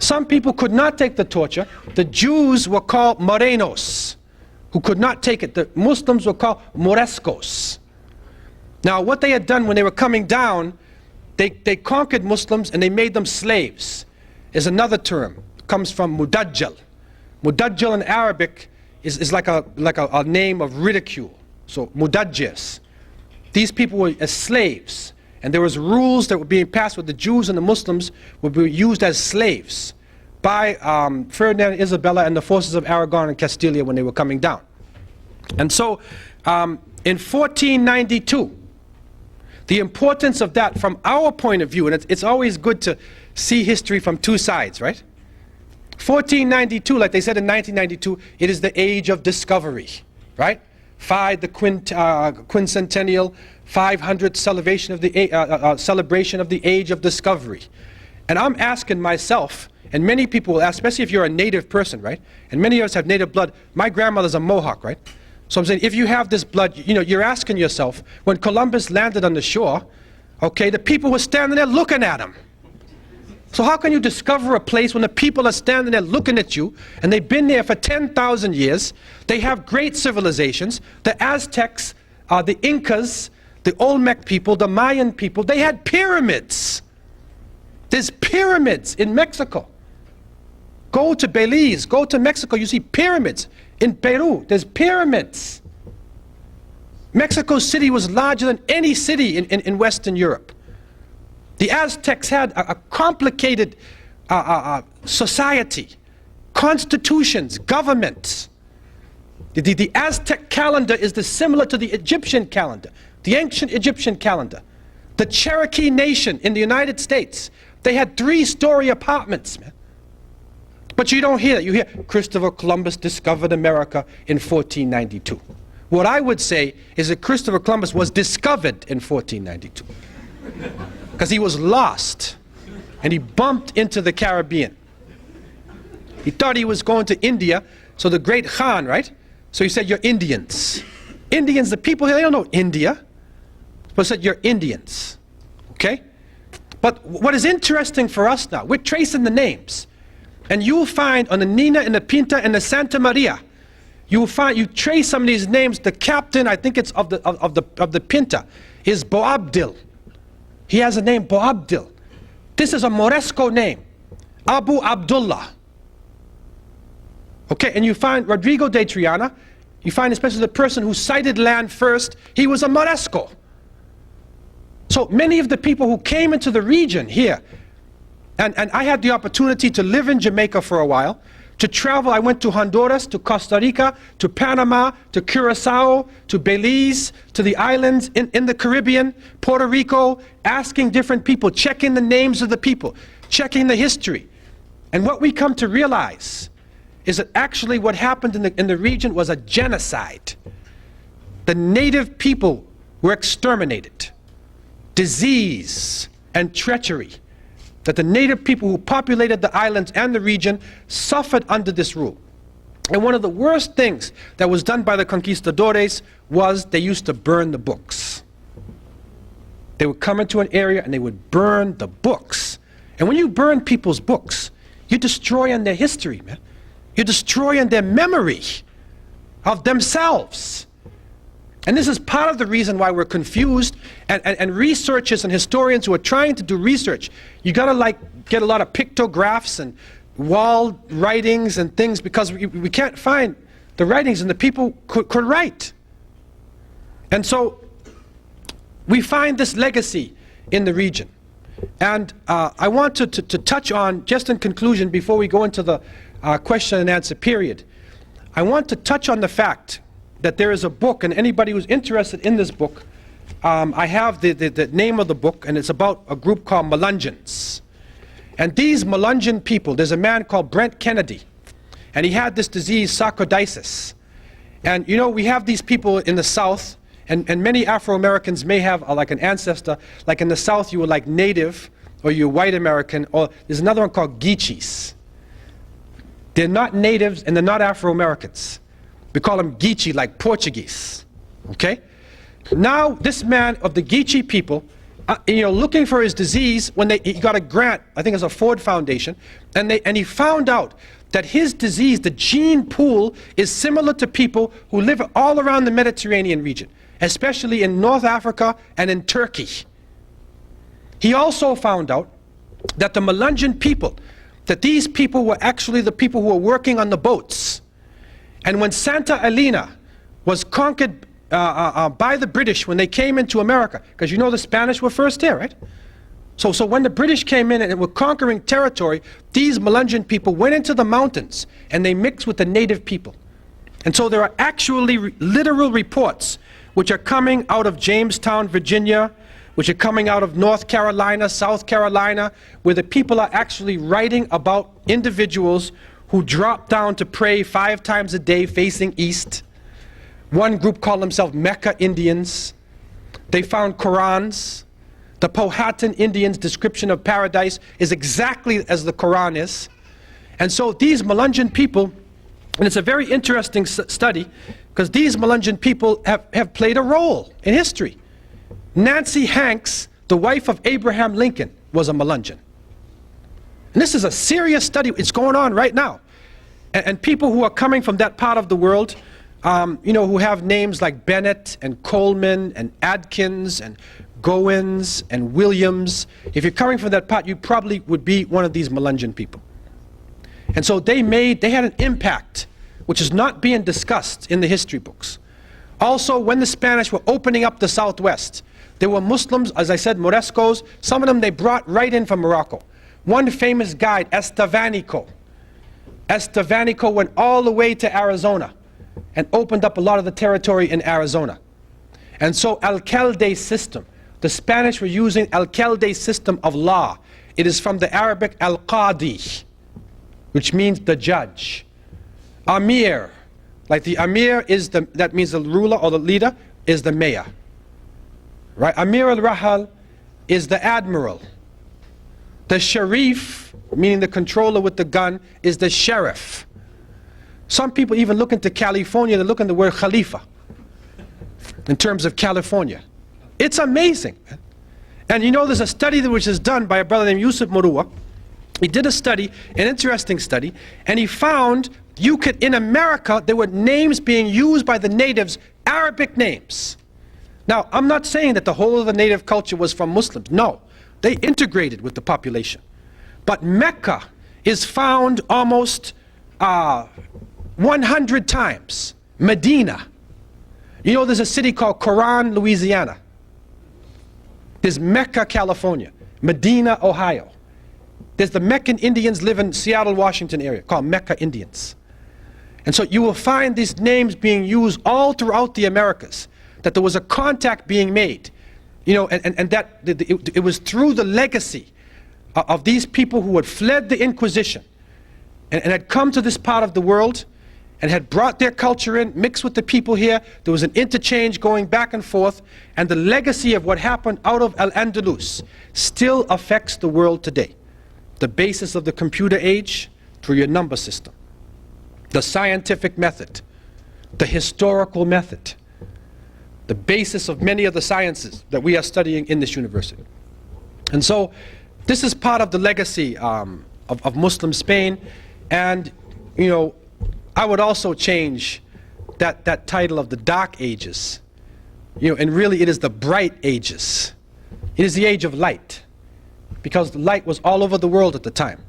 Some people could not take the torture. The Jews were called Morenos, who could not take it. The Muslims were called Morescos. Now, what they had done when they were coming down, they conquered Muslims and they made them slaves. Is another term. It comes from Mudajjal. Mudajjal in Arabic is like a name of ridicule. So Mudajjis. These people were as slaves. And there was rules that were being passed with the Jews and the Muslims would be used as slaves by Ferdinand and Isabella and the forces of Aragon and Castilla when they were coming down. And so in 1492, the importance of that from our point of view, and it's always good to see history from two sides, right? 1492, like they said in 1992, it is the age of discovery, right? The quincentennial 500th celebration of the age of discovery. And I'm asking myself, and many people will ask, especially if you're a native person, right? And many of us have native blood. My grandmother's a Mohawk, right? So I'm saying, if you have this blood, you know, you're asking yourself, when Columbus landed on the shore, okay, the people were standing there looking at him. So how can you discover a place when the people are standing there looking at you, and they've been there for 10,000 years, they have great civilizations, the Aztecs, the Incas, the Olmec people, the Mayan people, they had pyramids. There's pyramids in Mexico. Go to Belize, go to Mexico, you see pyramids. In Peru, there's pyramids. Mexico City was larger than any city in Western Europe. The Aztecs had a complicated society, constitutions, governments. The Aztec calendar is similar to the Egyptian calendar, the ancient Egyptian calendar. The Cherokee Nation in the United States, they had 3-story apartments, man. But you don't hear that. You hear Christopher Columbus discovered America in 1492. What I would say is that Christopher Columbus was discovered in 1492. Because he was lost, and he bumped into the Caribbean. He thought he was going to India, so the great Khan, right? So he said, you're Indians. Indians, the people here, they don't know India. But he said, you're Indians, okay? But what is interesting for us now, we're tracing the names. And you'll find on the Nina and the Pinta and the Santa Maria, you trace some of these names. The captain, I think it's of the Pinta, is Boabdil. He has a name, Boabdil. This is a Moresco name, Abu Abdullah. Okay, and you find Rodrigo de Triana, you find especially the person who sighted land first, he was a Moresco. So many of the people who came into the region here, and I had the opportunity to live in Jamaica for a while, to travel. I went to Honduras, to Costa Rica, to Panama, to Curacao, to Belize, to the islands in the Caribbean, Puerto Rico, asking different people, checking the names of the people, checking the history. And what we come to realize is that actually what happened in the region was a genocide. The native people were exterminated. Disease and treachery. That the native people who populated the islands and the region suffered under this rule. And one of the worst things that was done by the conquistadores was they used to burn the books. They would come into an area and they would burn the books. And when you burn people's books, you're destroying their history, man. You're destroying their memory of themselves. And this is part of the reason why we're confused, and researchers and historians who are trying to do research, you gotta get a lot of pictographs and wall writings and things, because we can't find the writings and the people could write. And so we find this legacy in the region. And I want to touch on, just in conclusion, before we go into the question and answer period, I want to touch on the fact that there is a book, and anybody who's interested in this book, I have the name of the book, and it's about a group called Melungeons. And these Melungeon people, there's a man called Brent Kennedy, and he had this disease, sarcoidosis. And you know, we have these people in the South, and many Afro-Americans may have like an ancestor, like in the South you were like Native, or you're white American, or there's another one called Geechees. They're not natives and they're not Afro-Americans. We call them Geechee, like Portuguese, okay? Now, this man of the Geechee people, you know, looking for his disease, when he got a grant, I think it was a Ford Foundation, and he found out that his disease, the gene pool, is similar to people who live all around the Mediterranean region, especially in North Africa and in Turkey. He also found out that the Melungeon people, that these people were actually the people who were working on the boats. And when Santa Elena was conquered by the British when they came into America, because you know the Spanish were first here, right? So when the British came in and were conquering territory, these Melungeon people went into the mountains and they mixed with the native people. And so there are actually literal reports which are coming out of Jamestown, Virginia, which are coming out of North Carolina, South Carolina, where the people are actually writing about individuals who dropped down to pray 5 times a day facing east. One group called themselves Mecca Indians. They found Qurans. The Powhatan Indians' description of paradise is exactly as the Quran is. And so these Melungeon people, and it's a very interesting study, because these Melungeon people have played a role in history. Nancy Hanks, the wife of Abraham Lincoln, was a Melungeon. And this is a serious study. It's going on right now. And people who are coming from that part of the world, you know, who have names like Bennett and Coleman and Adkins and Goins and Williams, if you're coming from that part, you probably would be one of these Melungeon people. And so they had an impact which is not being discussed in the history books. Also, when the Spanish were opening up the Southwest, there were Muslims, as I said, Morescos. Some of them they brought right in from Morocco. One famous guide, Estevanico went all the way to Arizona and opened up a lot of the territory in Arizona. And so alcalde system, the Spanish were using alcalde system of law. It is from the Arabic al-qadi, which means the judge. Amir, like the Amir is that means the ruler or the leader, is the mayor. Right? Amir al-Rahal is the admiral. The Sharif, meaning the controller with the gun, is the sheriff. Some people even look into California, they look into the word Khalifa in terms of California. It's amazing. And you know, there's a study which is done by a brother named Yusuf Murua. He did a study, an interesting study, and he found in America, there were names being used by the natives, Arabic names. Now, I'm not saying that the whole of the native culture was from Muslims. No, they integrated with the population. But Mecca is found almost 100 times. Medina. You know, there's a city called Coran, Louisiana. There's Mecca, California. Medina, Ohio. There's the Meccan Indians live in Seattle, Washington area, called Mecca Indians. And so you will find these names being used all throughout the Americas, that there was a contact being made. You know, and that it was through the legacy of these people who had fled the Inquisition and had come to this part of the world and had brought their culture in, mixed with the people here. There was an interchange going back and forth, and the legacy of what happened out of Al-Andalus still affects the world today. The basis of the computer age through your number system, the scientific method, the historical method, the basis of many of the sciences that we are studying in this university. And so this is part of the legacy of Muslim Spain. And you know, I would also change that title of the Dark Ages. You know, and really it is the Bright Ages. It is the age of light, because the light was all over the world at the time.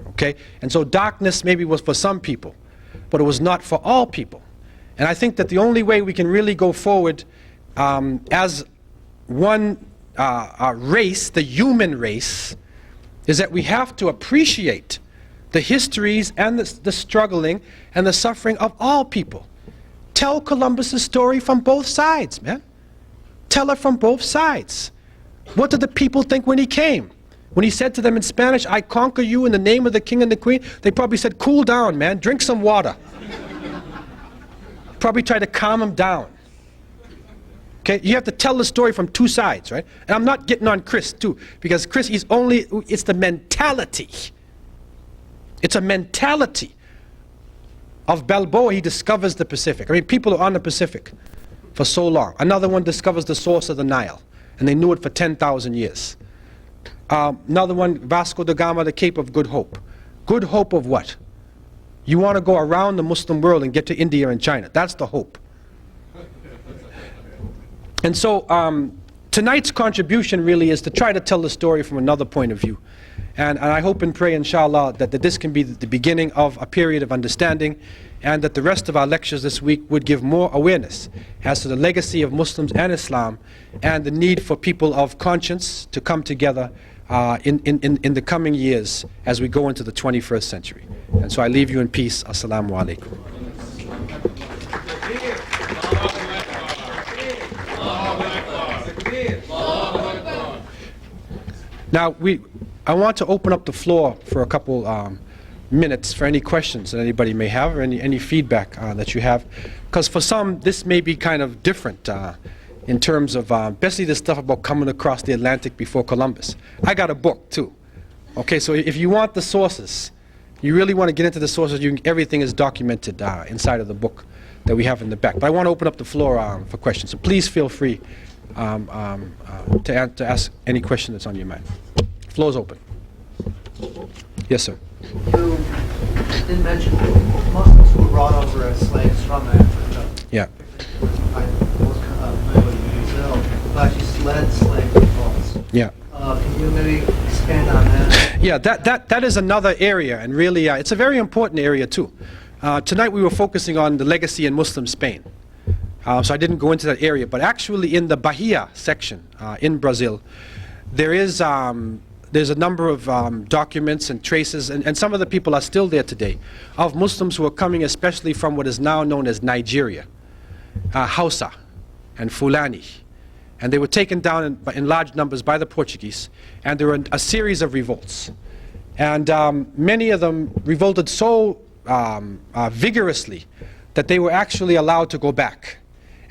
Okay? And so darkness maybe was for some people, but it was not for all people. And I think that the only way we can really go forward as one race, the human race, is that we have to appreciate the histories and the struggling and the suffering of all people. Tell Columbus's story from both sides, man. Tell it from both sides. What did the people think when he came? When he said to them in Spanish, "I conquer you in the name of the king and the queen," they probably said, "Cool down, man, drink some water." Probably tried to calm him down. Okay, you have to tell the story from two sides, right? And I'm not getting on Chris too, because Chris, it's the mentality. It's a mentality of Balboa. He discovers the Pacific. I mean, people are on the Pacific for so long. Another one discovers the source of the Nile, and they knew it for 10,000 years. Another one, Vasco da Gama, the Cape of Good Hope. Good hope of what? You want to go around the Muslim world and get to India and China. That's the hope. And so tonight's contribution really is to try to tell the story from another point of view. And I hope and pray, inshallah, that this can be the beginning of a period of understanding, and that the rest of our lectures this week would give more awareness as to the legacy of Muslims and Islam, and the need for people of conscience to come together in the coming years as we go into the 21st century. And so I leave you in peace. Assalamu alaikum. Now, I want to open up the floor for a couple minutes for any questions that anybody may have, or any feedback that you have. Because for some, this may be kind of different in terms of, especially the stuff about coming across the Atlantic before Columbus. I got a book too. Okay, so if you want the sources, you really want to get into the sources, everything is documented inside of the book that we have in the back. But I want to open up the floor for questions. So please feel free to ask any question that's on your mind. Floor is open. Yes, sir. You did mention Muslims who were brought over as slaves from Africa. Yeah. I was familiar with Brazil, who actually led slave revolts. Yeah. Can you maybe expand on that? Yeah, that is another area, and really it's a very important area too. Tonight we were focusing on the legacy in Muslim Spain. So I didn't go into that area, but actually in the Bahia section in Brazil, there's a number of documents and traces, and some of the people are still there today, of Muslims who are coming especially from what is now known as Nigeria, Hausa and Fulani. And they were taken down in large numbers by the Portuguese, and there were a series of revolts. And many of them revolted so vigorously that they were actually allowed to go back.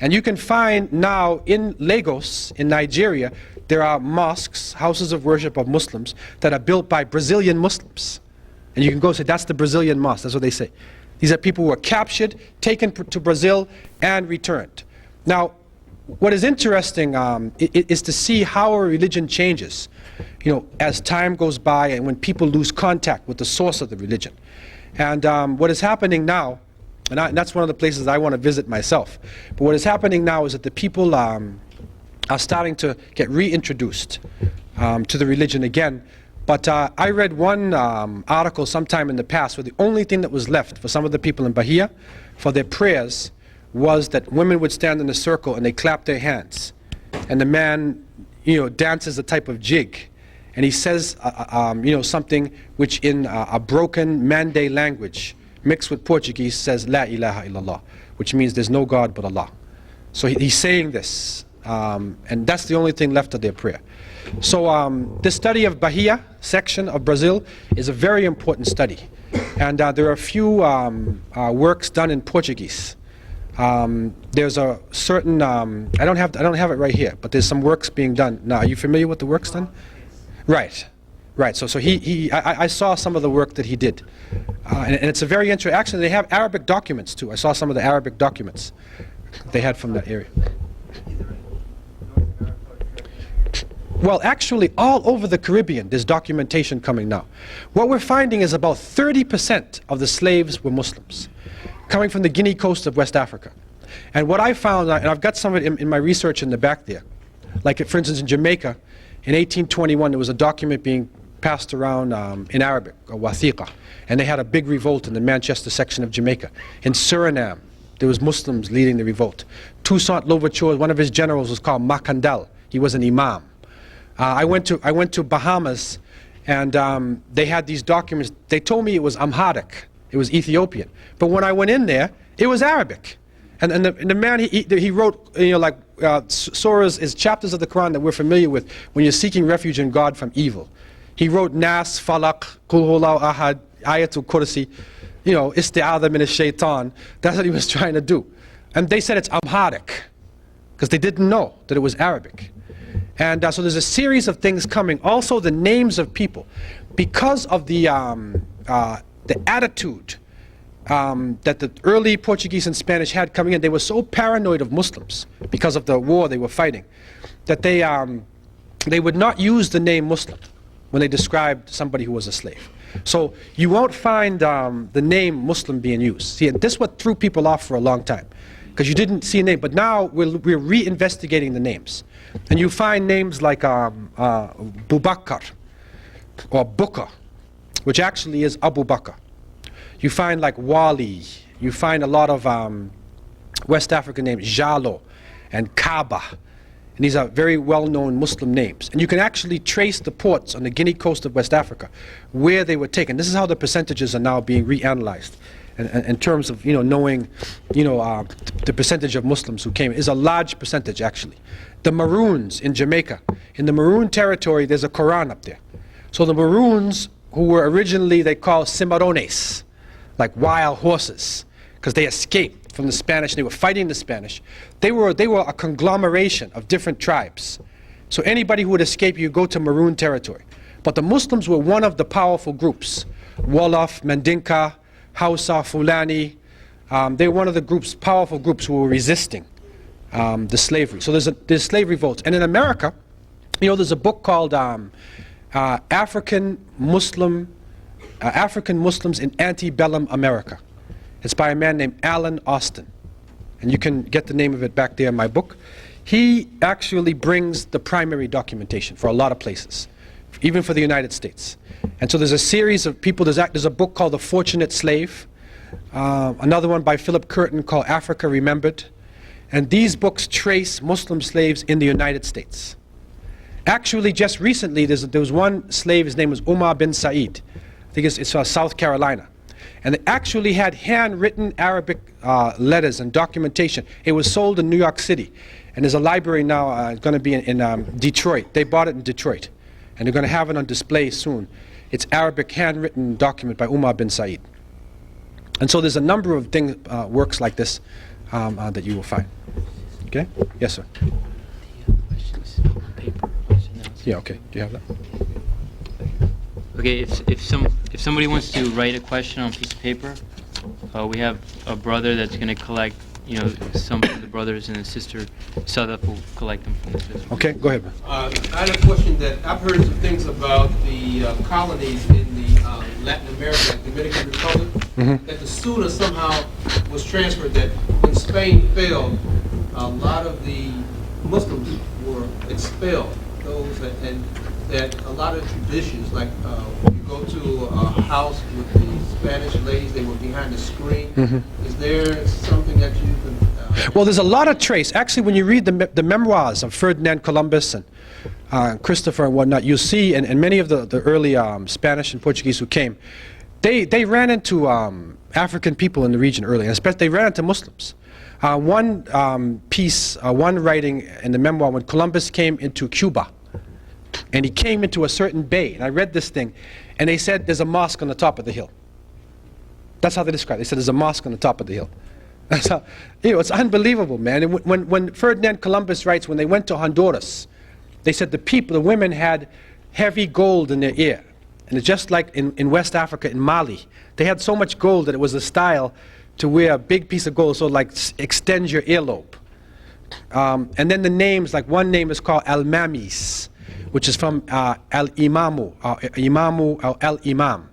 And you can find now in Lagos, in Nigeria, there are mosques, houses of worship of Muslims, that are built by Brazilian Muslims. And you can go say, that's the Brazilian mosque, that's what they say. These are people who were captured, taken to Brazil, and returned. Now, what is interesting is to see how a religion changes, as time goes by and when people lose contact with the source of the religion. And what is happening now, and that's one of the places I want to visit myself, but what is happening now is that the people are starting to get reintroduced to the religion again. But I read one article sometime in the past where the only thing that was left for some of the people in Bahia for their prayers was that women would stand in a circle and they clap their hands. And the man, dances a type of jig. And he says, something which in a broken Mande language, mixed with Portuguese, says, La ilaha illallah, which means there's no God but Allah. So he's saying this, and that's the only thing left of their prayer. So the study of Bahia section of Brazil is a very important study. And there are a few works done in Portuguese. There's a certain, I don't have it right here, but there's some works being done. Now, are you familiar with the works done? Right. So I saw some of the work that he did. And it's a very interesting, actually they have Arabic documents too. I saw some of the Arabic documents they had from that area. Well, actually, all over the Caribbean, there's documentation coming now. What we're finding is about 30% of the slaves were Muslims, coming from the Guinea coast of West Africa. And what I found, and I've got some of it in my research in the back there, like for instance in Jamaica, in 1821 there was a document being passed around in Arabic, a wathiqa, and they had a big revolt in the Manchester section of Jamaica. In Suriname, there was Muslims leading the revolt. Toussaint Louverture, one of his generals was called Macandal. He was an imam. I went to Bahamas, and they had these documents. They told me it was Amharic, it was Ethiopian. But when I went in there, it was Arabic. And the man, he wrote, surahs is chapters of the Quran that we're familiar with when you're seeking refuge in God from evil. He wrote Nas, Falaq, Qul Huwallahu Ahad, Ayatul Kursi, Isti'adha min ash-shaytan. That's what he was trying to do. And they said it's Amharic, because they didn't know that it was Arabic. And so there's a series of things coming. Also the names of people. Because of the attitude that the early Portuguese and Spanish had coming in, they were so paranoid of Muslims because of the war they were fighting, that they would not use the name Muslim when they described somebody who was a slave. So you won't find the name Muslim being used. See, this is what threw people off for a long time, because you didn't see a name. But now we're re-investigating the names. And you find names like Bubakar or Bukar, which actually is Abu Bakr. You find like Wali. You find a lot of West African names, Jalo and Kaaba. And these are very well-known Muslim names. And you can actually trace the ports on the Guinea coast of West Africa where they were taken. This is how the percentages are now being reanalyzed. And in terms of knowing the percentage of Muslims who came, is a large percentage actually. The Maroons in Jamaica, in the Maroon territory, there's a Quran up there. So the Maroons, who were originally they call cimarrones, like wild horses, because they escaped from the Spanish and they were fighting the Spanish. They were a conglomeration of different tribes. So anybody who would escape, you go to Maroon territory. But the Muslims were one of the powerful groups. Wolof, Mandinka, Hausa, Fulani, they were one of the groups, powerful groups who were resisting the slavery. So there's slave revolts. And in America, there's a book called African Muslims in Antebellum America. It's by a man named Alan Austin. And you can get the name of it back there in my book. He actually brings the primary documentation for a lot of places, even for the United States. And so there's a series of people. There's a book called The Fortunate Slave, another one by Philip Curtin called Africa Remembered. And these books trace Muslim slaves in the United States. Actually, just recently, there was one slave, his name was Umar bin Said. I think it's South Carolina. And they actually had handwritten Arabic letters and documentation. It was sold in New York City. And there's a library now going to be in Detroit. They bought it in Detroit. And they're going to have it on display soon. It's Arabic handwritten document by Umar bin Said. And so there's a number of things, works like this that you will find. Okay? Yes, sir. Yeah, okay. Do you have that? Okay, if somebody wants to write a question on a piece of paper, we have a brother that's going to collect you know, some of the brothers and the sister Sadaf will collect them from the sisters. Okay, go ahead. I had a question that I've heard some things about the colonies in the Latin America, like Dominican Republic, that the Sunnah somehow was transferred, that when Spain fell, a lot of the Muslims were expelled, and that a lot of traditions, like you go to a house with the Spanish ladies, they were behind the screen. Is there something that you can... Well, there's a lot of trace. Actually, when you read the memoirs of Ferdinand Columbus and Christopher and whatnot, you'll see, and many of the early Spanish and Portuguese who came, they ran into African people in the region early, and especially they ran into Muslims. One writing in the memoir, when Columbus came into Cuba, and he came into a certain bay, and I read this thing, and they said there's a mosque on the top of the hill. That's how they described it. They said there's a mosque on the top of the hill. That's how, you know, it's unbelievable, man. And when Ferdinand Columbus writes, when they went to Honduras, they said the women had heavy gold in their ear. And it's just like in West Africa, in Mali, they had so much gold that it was a style to wear a big piece of gold, so like extend your earlobe. And then the names, like one name is called Al-Mamis, which is from Al-Imamu, Al-Imam.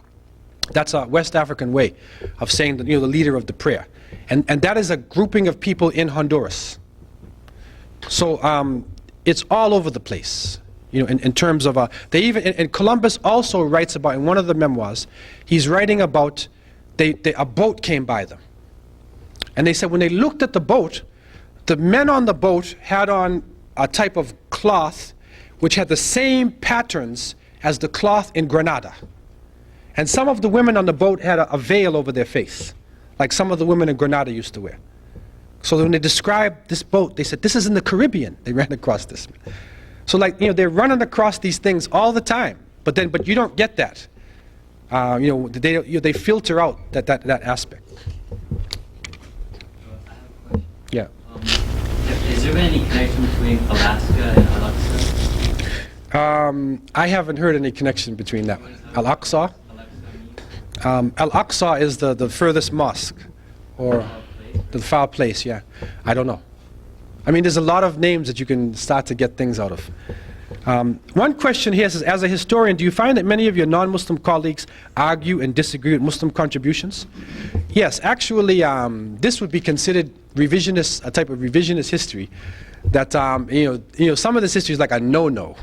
That's a West African way of saying that, you know, the leader of the prayer. And that is a grouping of people in Honduras. So it's all over the place, you know, in terms of, they even, and Columbus also writes about, in one of the memoirs, he's writing about, a boat came by them. And they said when they looked at the boat, the men on the boat had on a type of cloth which had the same patterns as the cloth in Granada. And some of the women on the boat had a veil over their face, like some of the women in Granada used to wear. So when they described this boat, they said, this is in the Caribbean. They ran across this. So, like, you know, they're running across these things all the time, but you don't get that. You know, they filter out that aspect. Yeah. Is there any connection between Alaska and Al-Aqsa? I haven't heard any connection between that. Al-Aqsa? Al-Aqsa is the furthest mosque, or the far place, yeah. I don't know. I mean, there's a lot of names that you can start to get things out of. One question here says, as a historian, do you find that many of your non-Muslim colleagues argue and disagree with Muslim contributions? Yes, actually, this would be considered revisionist, a type of revisionist history. That you know, some of this history is like a no-no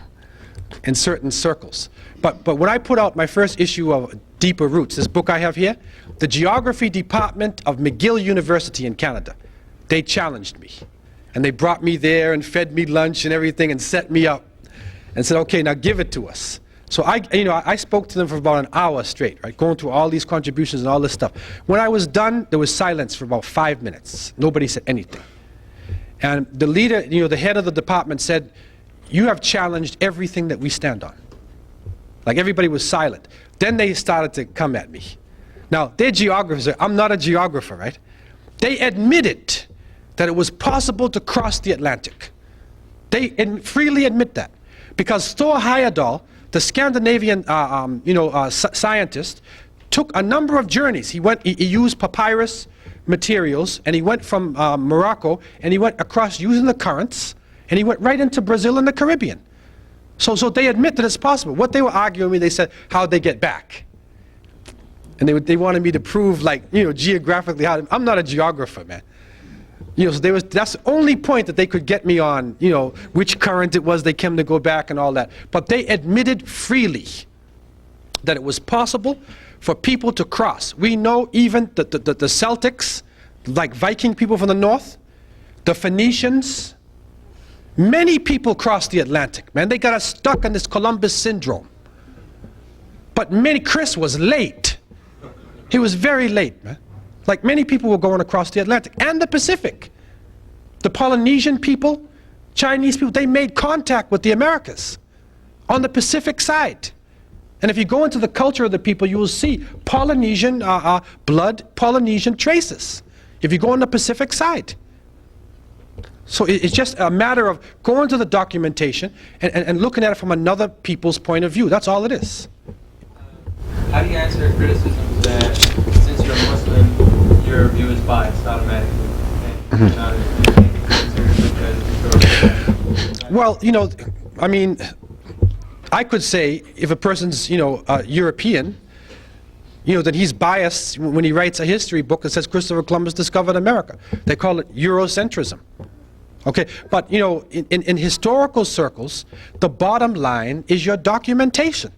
in certain circles. But when I put out my first issue of Deeper Roots, this book I have here, the Geography Department of McGill University in Canada, they challenged me. And they brought me there and fed me lunch and everything and set me up and said, okay, now give it to us. So I spoke to them for about an hour straight, right, going through all these contributions and all this stuff. When I was done, there was silence for about 5 minutes. Nobody said anything. And the leader, you know, the head of the department said, you have challenged everything that we stand on. Like, everybody was silent. Then they started to come at me. Now, they're geographers. I'm not a geographer, right? They admitted that it was possible to cross the Atlantic. They freely admit that. Because Thor Heyerdahl, the Scandinavian scientist, took a number of journeys. He used papyrus materials, and he went from Morocco, and he went across using the currents, and he went right into Brazil and the Caribbean. So they admit that it's possible. What they were arguing with me, they said, how'd they get back? And they wanted me to prove, like, you know, geographically how. I'm not a geographer, man. You know, so that's the only point that they could get me on, you know, which current it was they came to go back and all that. But they admitted freely that it was possible for people to cross. We know even the Celtics, like Viking people from the north, the Phoenicians, many people crossed the Atlantic, man. They got us stuck in this Columbus syndrome. But Chris was late. He was very late, man. Like, many people were going across the Atlantic and the Pacific. The Polynesian people, Chinese people, they made contact with the Americas on the Pacific side. And if you go into the culture of the people, you will see Polynesian blood, Polynesian traces, if you go on the Pacific side. So it's just a matter of going to the documentation and looking at it from another people's point of view. That's all it is. How do you answer criticisms that since you're a Muslim, your view is biased automatically? not considered Well, you know, I mean, I could say if a person's, you know, European, you know, that he's biased when he writes a history book that says Christopher Columbus discovered America. They call it Eurocentrism. Okay, but you know, in historical circles, the bottom line is your documentation.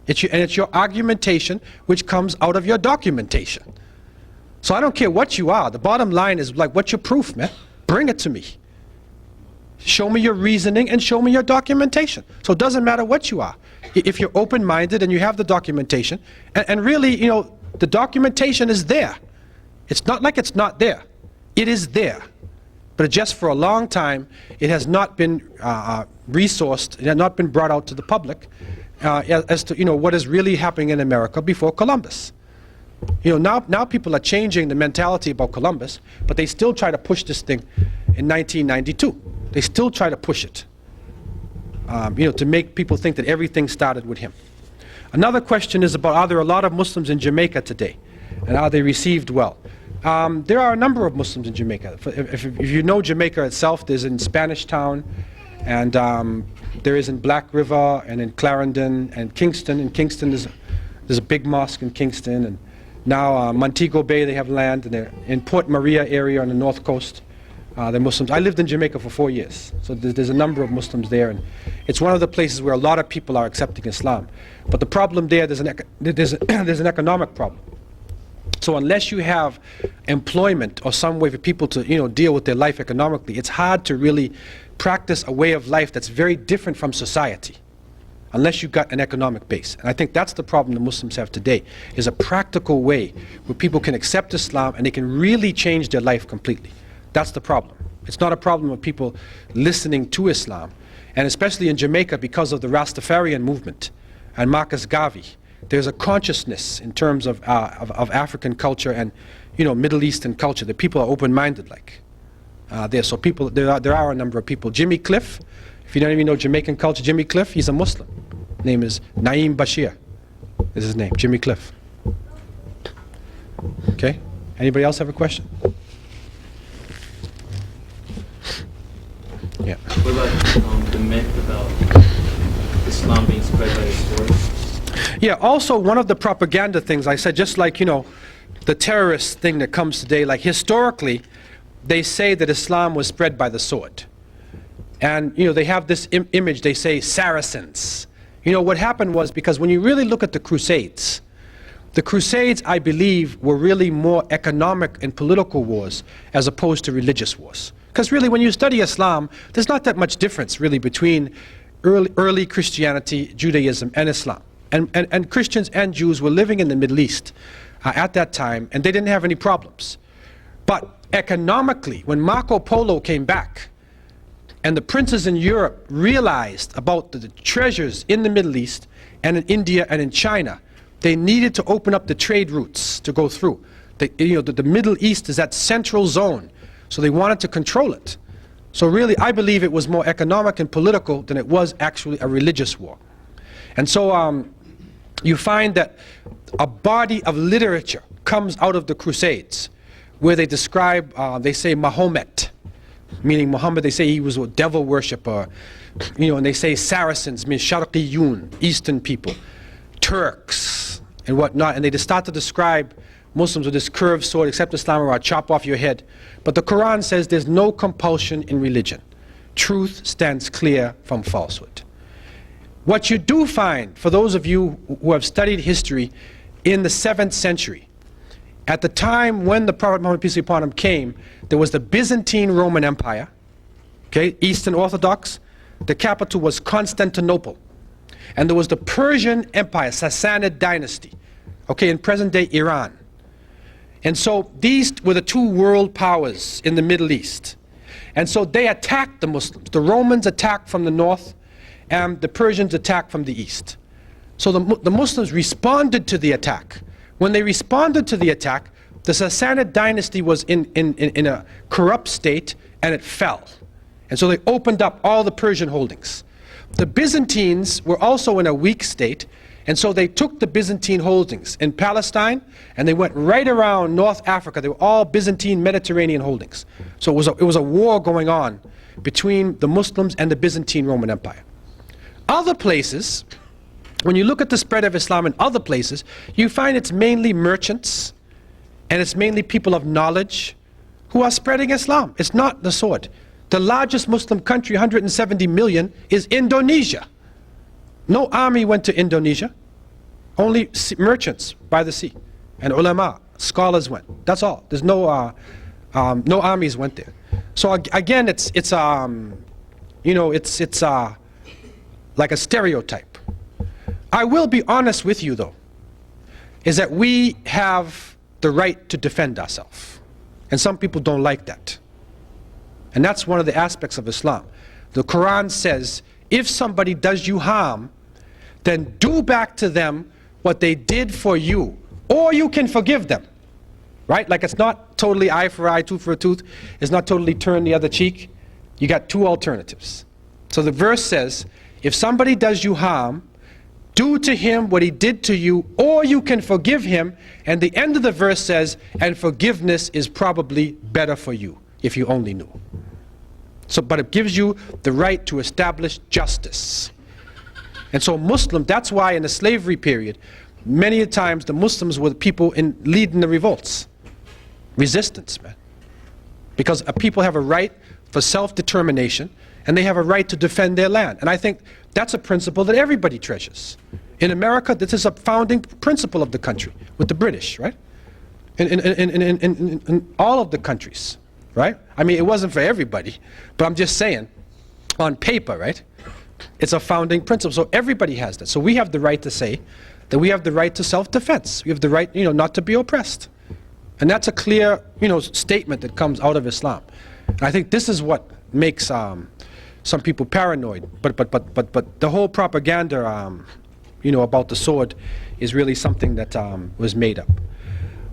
It's your argumentation which comes out of your documentation. So I don't care what you are. The bottom line is like, what's your proof, man? Bring it to me. Show me your reasoning and show me your documentation. So it doesn't matter what you are. If you're open-minded and you have the documentation, and really, you know, the documentation is there. It's not like it's not there. It is there. But just for a long time, it has not been resourced, it has not been brought out to the public as to, you know, what is really happening in America before Columbus. You know, now people are changing the mentality about Columbus, but they still try to push this thing in 1992. They still try to push it, you know, to make people think that everything started with him. Another question is about, are there a lot of Muslims in Jamaica today? And are they received well? There are a number of Muslims in Jamaica. If you know Jamaica itself, there's in Spanish Town, and there is in Black River, and in Clarendon, and Kingston. In Kingston, there's a big mosque in Kingston, and now Montego Bay, they have land, and they're in Port Maria area on the north coast. They're Muslims. I lived in Jamaica for 4 years, so there's a number of Muslims there, and it's one of the places where a lot of people are accepting Islam. But the problem there, there's an economic problem. So unless you have employment or some way for people to, you know, deal with their life economically, it's hard to really practice a way of life that's very different from society, unless you've got an economic base. And I think that's the problem the Muslims have today, is a practical way where people can accept Islam and they can really change their life completely. That's the problem. It's not a problem of people listening to Islam. And especially in Jamaica, because of the Rastafarian movement and Marcus Garvey, there's a consciousness in terms of African culture and, you know, Middle Eastern culture, that people are open-minded like. So people, there are a number of people. Jimmy Cliff, if you don't even know Jamaican culture, Jimmy Cliff, he's a Muslim. His name is Naeem Bashir, is his name, Jimmy Cliff. Okay, anybody else have a question? Yeah. What about the myth about Islam being spread by the sword? Yeah, also one of the propaganda things I said, just like, you know, the terrorist thing that comes today, like historically, they say that Islam was spread by the sword. And, you know, they have this image, they say Saracens. You know, what happened was, because when you really look at the Crusades, I believe, were really more economic and political wars as opposed to religious wars. Because really, when you study Islam, there's not that much difference really between early Christianity, Judaism, and Islam. And Christians and Jews were living in the Middle East at that time, and they didn't have any problems. But economically, when Marco Polo came back, and the princes in Europe realized about the treasures in the Middle East, and in India, and in China, they needed to open up the trade routes to go through. The Middle East is that central zone, so they wanted to control it. So really, I believe it was more economic and political than it was actually a religious war. And so you find that a body of literature comes out of the Crusades, where they describe, they say Mahomet, meaning Muhammad, they say he was a devil worshipper, you know, and they say Saracens, means Sharqiyun, Eastern people, Turks, and whatnot, and they just start to describe Muslims with this curved sword, accept Islam or I'll chop off your head. But the Quran says there's no compulsion in religion. Truth stands clear from falsehood. What you do find, for those of you who have studied history, in the 7th century, at the time when the Prophet Muhammad, peace be upon him, came, there was the Byzantine Roman Empire, okay, Eastern Orthodox. The capital was Constantinople. And there was the Persian Empire, Sassanid dynasty, okay, in present-day Iran. And so these were the two world powers in the Middle East. And so they attacked the Muslims. The Romans attacked from the north, and the Persians attacked from the east. So the Muslims responded to the attack. When they responded to the attack, the Sassanid dynasty was in a corrupt state, and it fell. And so they opened up all the Persian holdings. The Byzantines were also in a weak state, And so they took the Byzantine holdings in Palestine, and they went right around North Africa. They were all Byzantine Mediterranean holdings. So it was a war going on between the Muslims and the Byzantine Roman Empire. Other places, when you look at the spread of Islam in other places, you find it's mainly merchants, and it's mainly people of knowledge who are spreading Islam. It's not the sword. The largest Muslim country, 170 million, is Indonesia. No army went to Indonesia. Only merchants by the sea, and ulama, scholars went. That's all. There's no armies went there. So again, it's like a stereotype. I will be honest with you though, is that we have the right to defend ourselves, and some people don't like that. And that's one of the aspects of Islam. The Quran says, if somebody does you harm, then do back to them what they did for you, or you can forgive them. Right? Like it's not totally eye for eye, tooth for a tooth. It's not totally turn the other cheek. You got two alternatives. So the verse says, if somebody does you harm, do to him what he did to you, or you can forgive him. And the end of the verse says, and forgiveness is probably better for you, if you only knew. So, but it gives you the right to establish justice. And so that's why in the slavery period, many times the Muslims were the people leading the revolts. Resistance, man. Because people have a right for self-determination, and they have a right to defend their land. And I think that's a principle that everybody treasures. In America, this is a founding principle of the country, with the British, right? In all of the countries, right? I mean, it wasn't for everybody, but I'm just saying, on paper, right? It's a founding principle, so everybody has that. So we have the right to say that we have the right to self-defense. We have the right, not to be oppressed. And that's a clear, statement that comes out of Islam. And I think this is what makes some people paranoid. But the whole propaganda, about the sword is really something that was made up.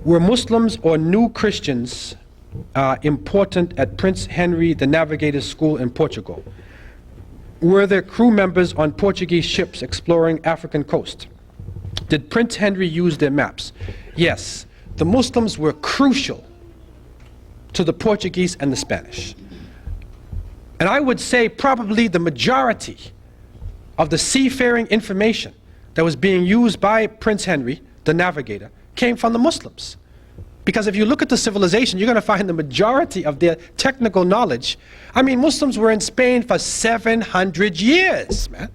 Were Muslims or new Christians important at Prince Henry the Navigator's School in Portugal? Were there crew members on Portuguese ships exploring African coast? Did Prince Henry use their maps? Yes. The Muslims were crucial to the Portuguese and the Spanish. And I would say probably the majority of the seafaring information that was being used by Prince Henry, the navigator, came from the Muslims. Because if you look at the civilization, you're going to find the majority of their technical knowledge. I mean, Muslims were in Spain for 700 years, man.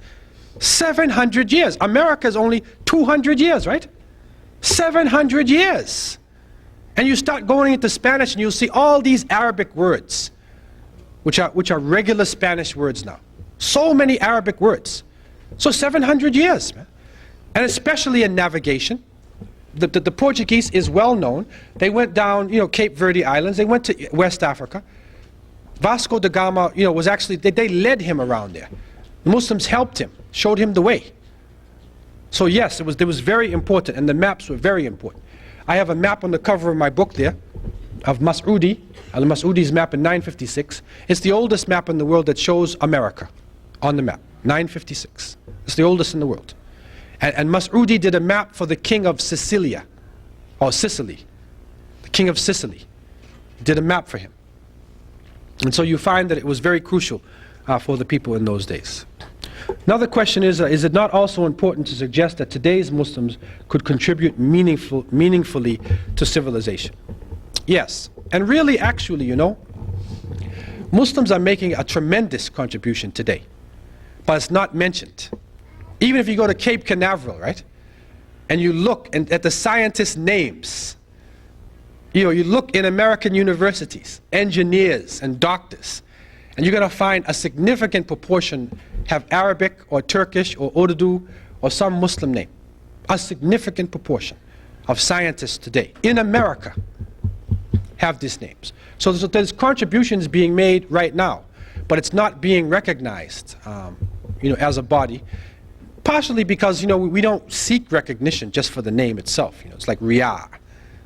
700 years. America is only 200 years, right? 700 years. And you start going into Spanish and you'll see all these Arabic words, which are regular Spanish words now. So many Arabic words. So 700 years, man. And especially in navigation. The Portuguese is well known. They went down, Cape Verde Islands. They went to West Africa. Vasco da Gama, was actually, they led him around there. The Muslims helped him, showed him the way. So yes, it was very important, and the maps were very important. I have a map on the cover of my book there of Mas'udi, al-Mas'udi's map in 956. It's the oldest map in the world that shows America on the map, 956. It's the oldest in the world. And Mas'udi did a map for the king of Sicilia, or Sicily. The king of Sicily did a map for him. And so you find that it was very crucial for the people in those days. Another question is it not also important to suggest that today's Muslims could contribute meaningfully to civilization? Yes. And really, actually, Muslims are making a tremendous contribution today, but it's not mentioned. Even if you go to Cape Canaveral, right, and you look at the scientists' names, you look in American universities, engineers and doctors, and you're going to find a significant proportion have Arabic or Turkish or Urdu or some Muslim name. A significant proportion of scientists today in America have these names. So there's contributions being made right now, but it's not being recognized, as a body. Partially because, we don't seek recognition just for the name itself. It's like riyah.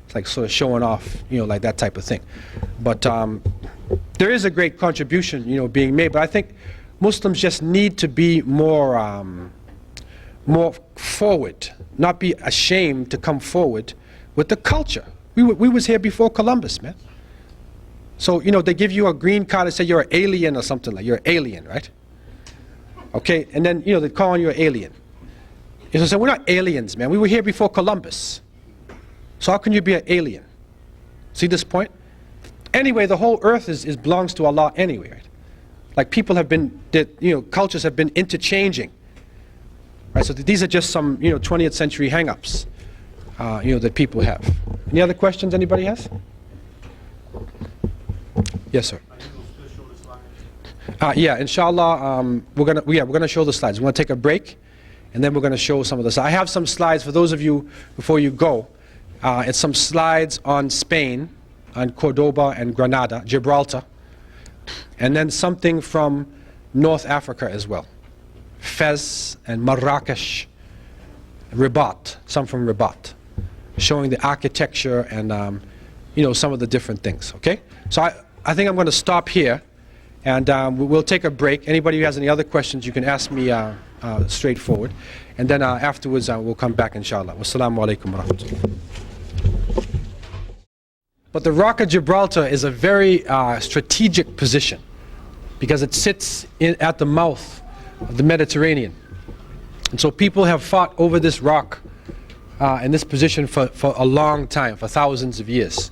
It's like sort of showing off, like that type of thing. But there is a great contribution, being made. But I think Muslims just need to be more more forward, not be ashamed to come forward with the culture. We was here before Columbus, man. So, you know, they give you a green card and say you're an alien or something like, you're an alien, right? Okay, and then, you know, they call you an alien. You know, so we're not aliens, man. We were here before Columbus. So how can you be an alien? See this point? Anyway, the whole earth is belongs to Allah anyway, right? Like people have been, you know, cultures have been interchanging. Right, so these are just some, you know, 20th century hang-ups, you know, that people have. Any other questions anybody has? Yes, sir. Yeah, inshallah, we're gonna show the slides. We're gonna take a break, and then we're gonna show some of the slides. I have some slides for those of you before you go. It's some slides on Spain, on Cordoba and Granada, Gibraltar, and then something from North Africa as well. Fez and Marrakesh, Rabat, some from Rabat, showing the architecture and you know, some of the different things. Okay, so I think I'm going to stop here, and we'll take a break. Anybody who has any other questions, you can ask me straightforward, and then afterwards we'll come back, inshallah. Wassalamu alaikum wa rahmatullah. But the Rock of Gibraltar is a very strategic position because it sits at the mouth of the Mediterranean. And so people have fought over this rock in this position for a long time, for thousands of years.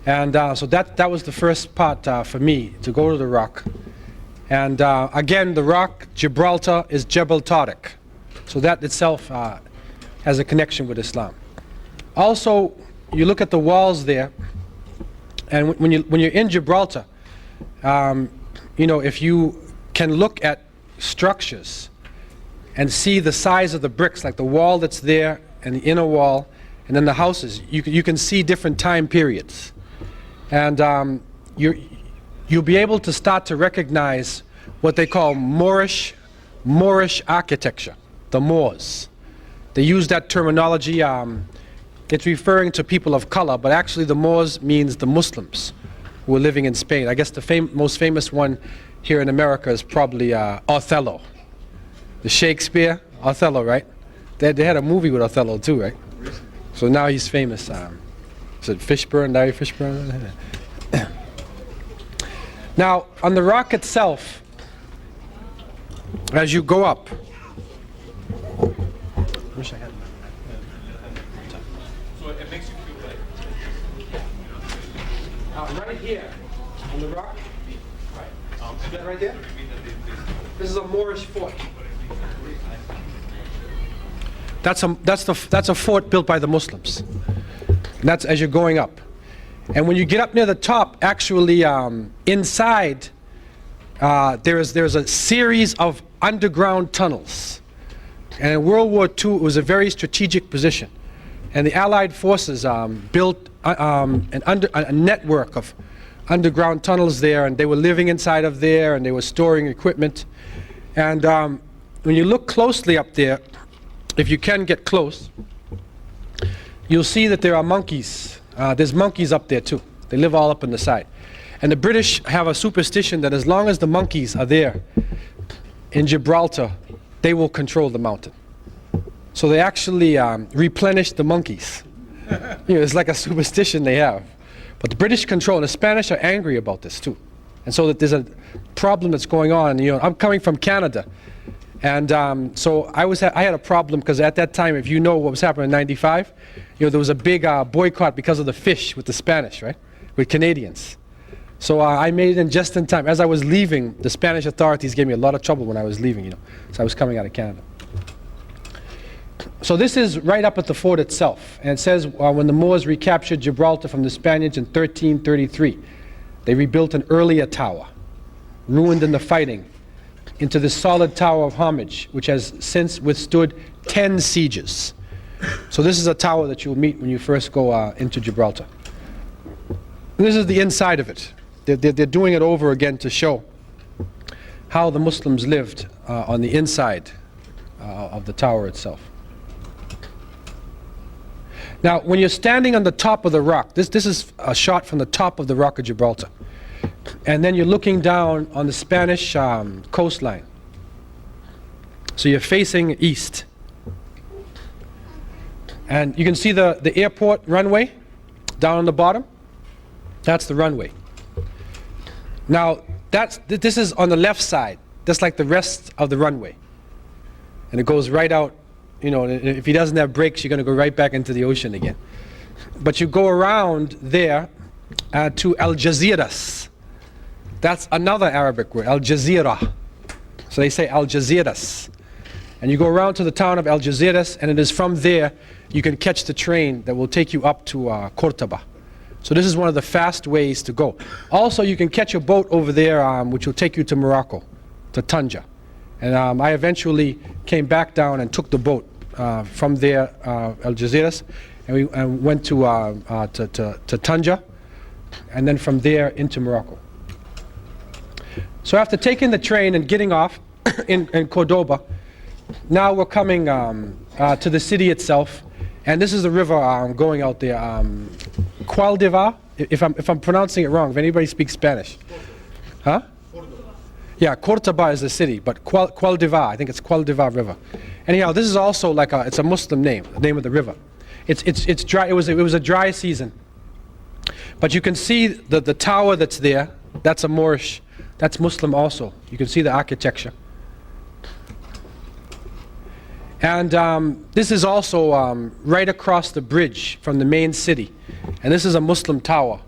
And so that was the first part for me, to go to the rock. And again, the rock, Gibraltar, is Jebel Tariq. So that itself has a connection with Islam. Also, you look at the walls there, and when you're in Gibraltar, you know, if you can look at structures and see the size of the bricks, like the wall that's there and the inner wall, and then the houses, you can see different time periods. And you'll be able to start to recognize what they call Moorish architecture, the Moors. They use that terminology. It's referring to people of color, but actually the Moors means the Muslims who were living in Spain. I guess the most famous one here in America is probably Othello. The Shakespeare, Othello, right? They had a movie with Othello too, right? So now he's famous. Is it Fishburne, Larry Fishburne? Now, on the rock itself, as you go up, wish I had. So it makes you feel like. Right here, on the rock. Right. See that right there? This is a Moorish fort. That's a fort built by the Muslims. And that's as you're going up. And when you get up near the top, actually inside, there's a series of underground tunnels. And in World War II, it was a very strategic position. And the Allied forces built a network of underground tunnels there, and they were living inside of there, and they were storing equipment. And when you look closely up there, if you can get close, you'll see that there are monkeys. There's monkeys up there too. They live all up on the side. And the British have a superstition that as long as the monkeys are there in Gibraltar, they will control the mountain. So they actually replenish the monkeys. You know, it's like a superstition they have. But the British control, and the Spanish are angry about this too. And so that there's a problem that's going on. You know, I'm coming from Canada. And so I had a problem because at that time, if you know what was happening in '95, you know, there was a big boycott because of the fish with the Spanish, right? With Canadians. So I made it in just in time. As I was leaving, the Spanish authorities gave me a lot of trouble when I was leaving, you know. So I was coming out of Canada. So this is right up at the fort itself. And it says when the Moors recaptured Gibraltar from the Spaniards in 1333, they rebuilt an earlier tower, ruined in the fighting, into the solid tower of homage, which has since withstood 10 sieges. So this is a tower that you'll meet when you first go into Gibraltar. And this is the inside of it. They're doing it over again to show how the Muslims lived on the inside of the tower itself. Now, when you're standing on the top of the rock, this is a shot from the top of the Rock of Gibraltar. And then you're looking down on the Spanish coastline. So you're facing east. And you can see the airport runway down on the bottom. That's the runway. Now, this is on the left side, just like the rest of the runway. And it goes right out, you know, if he doesn't have brakes, you're going to go right back into the ocean again. But you go around there to Al Jazeeras. That's another Arabic word, Al Jazeera. So they say Al Jazeeras. And you go around to the town of Al Jazeeras, and it is from there you can catch the train that will take you up to Cordoba. So this is one of the fast ways to go. Also, you can catch a boat over there which will take you to Morocco, to Tanja. And I eventually came back down and took the boat from there, Al Jazeeras, and we went to Tanja, and then from there into Morocco. So after taking the train and getting off in Cordoba, now we're coming to the city itself, and this is the river going out there, Cualdiva, if I'm pronouncing it wrong, if anybody speaks Spanish. Huh? Yeah, Cordoba is the city, but Cualdiva, I think it's Cualdiva River. Anyhow, this is also like it's a Muslim name, the name of the river. It's dry. It was a dry season, but you can see the tower that's there. That's a Moorish. That's Muslim also. You can see the architecture. And this is also right across the bridge from the main city. And this is a Muslim tower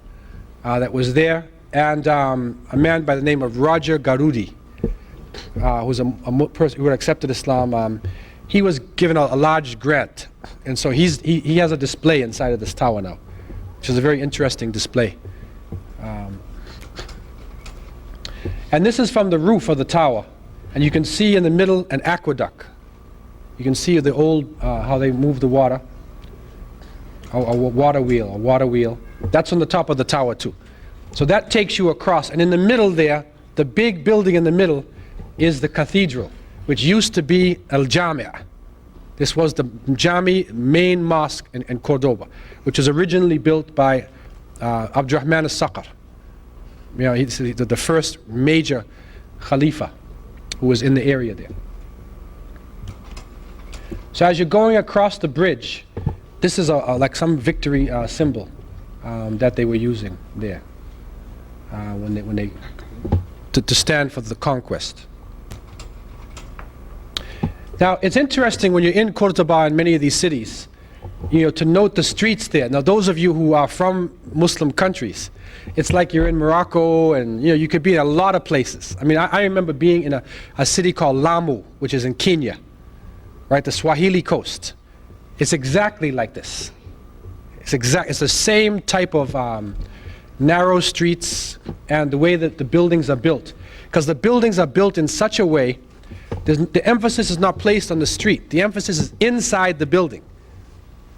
that was there. And a man by the name of Roger Garudi, who's a person who had accepted Islam, he was given a large grant. And so he has a display inside of this tower now, which is a very interesting display. And this is from the roof of the tower. And you can see in the middle an aqueduct. You can see the old, how they move the water. A water wheel. That's on the top of the tower too. So that takes you across. And in the middle there, the big building in the middle is the cathedral, which used to be Al Jamia. This was the Jami main mosque in Cordoba, which was originally built by Abdurrahman al-Saqr. You know, he's the first major Khalifa who was in the area there. So as you're going across the bridge, this is like some victory symbol that they were using there when they to stand for the conquest. Now it's interesting when you're in Cordoba and many of these cities, you know, to note the streets there. Now those of you who are from Muslim countries, it's like you're in Morocco, and you know, you could be in a lot of places. I mean, I remember being in a city called Lamu, which is in Kenya, right, the Swahili coast. It's exactly like this. It's the same type of narrow streets and the way that the buildings are built. Because the buildings are built in such a way, the emphasis is not placed on the street. The emphasis is inside the building.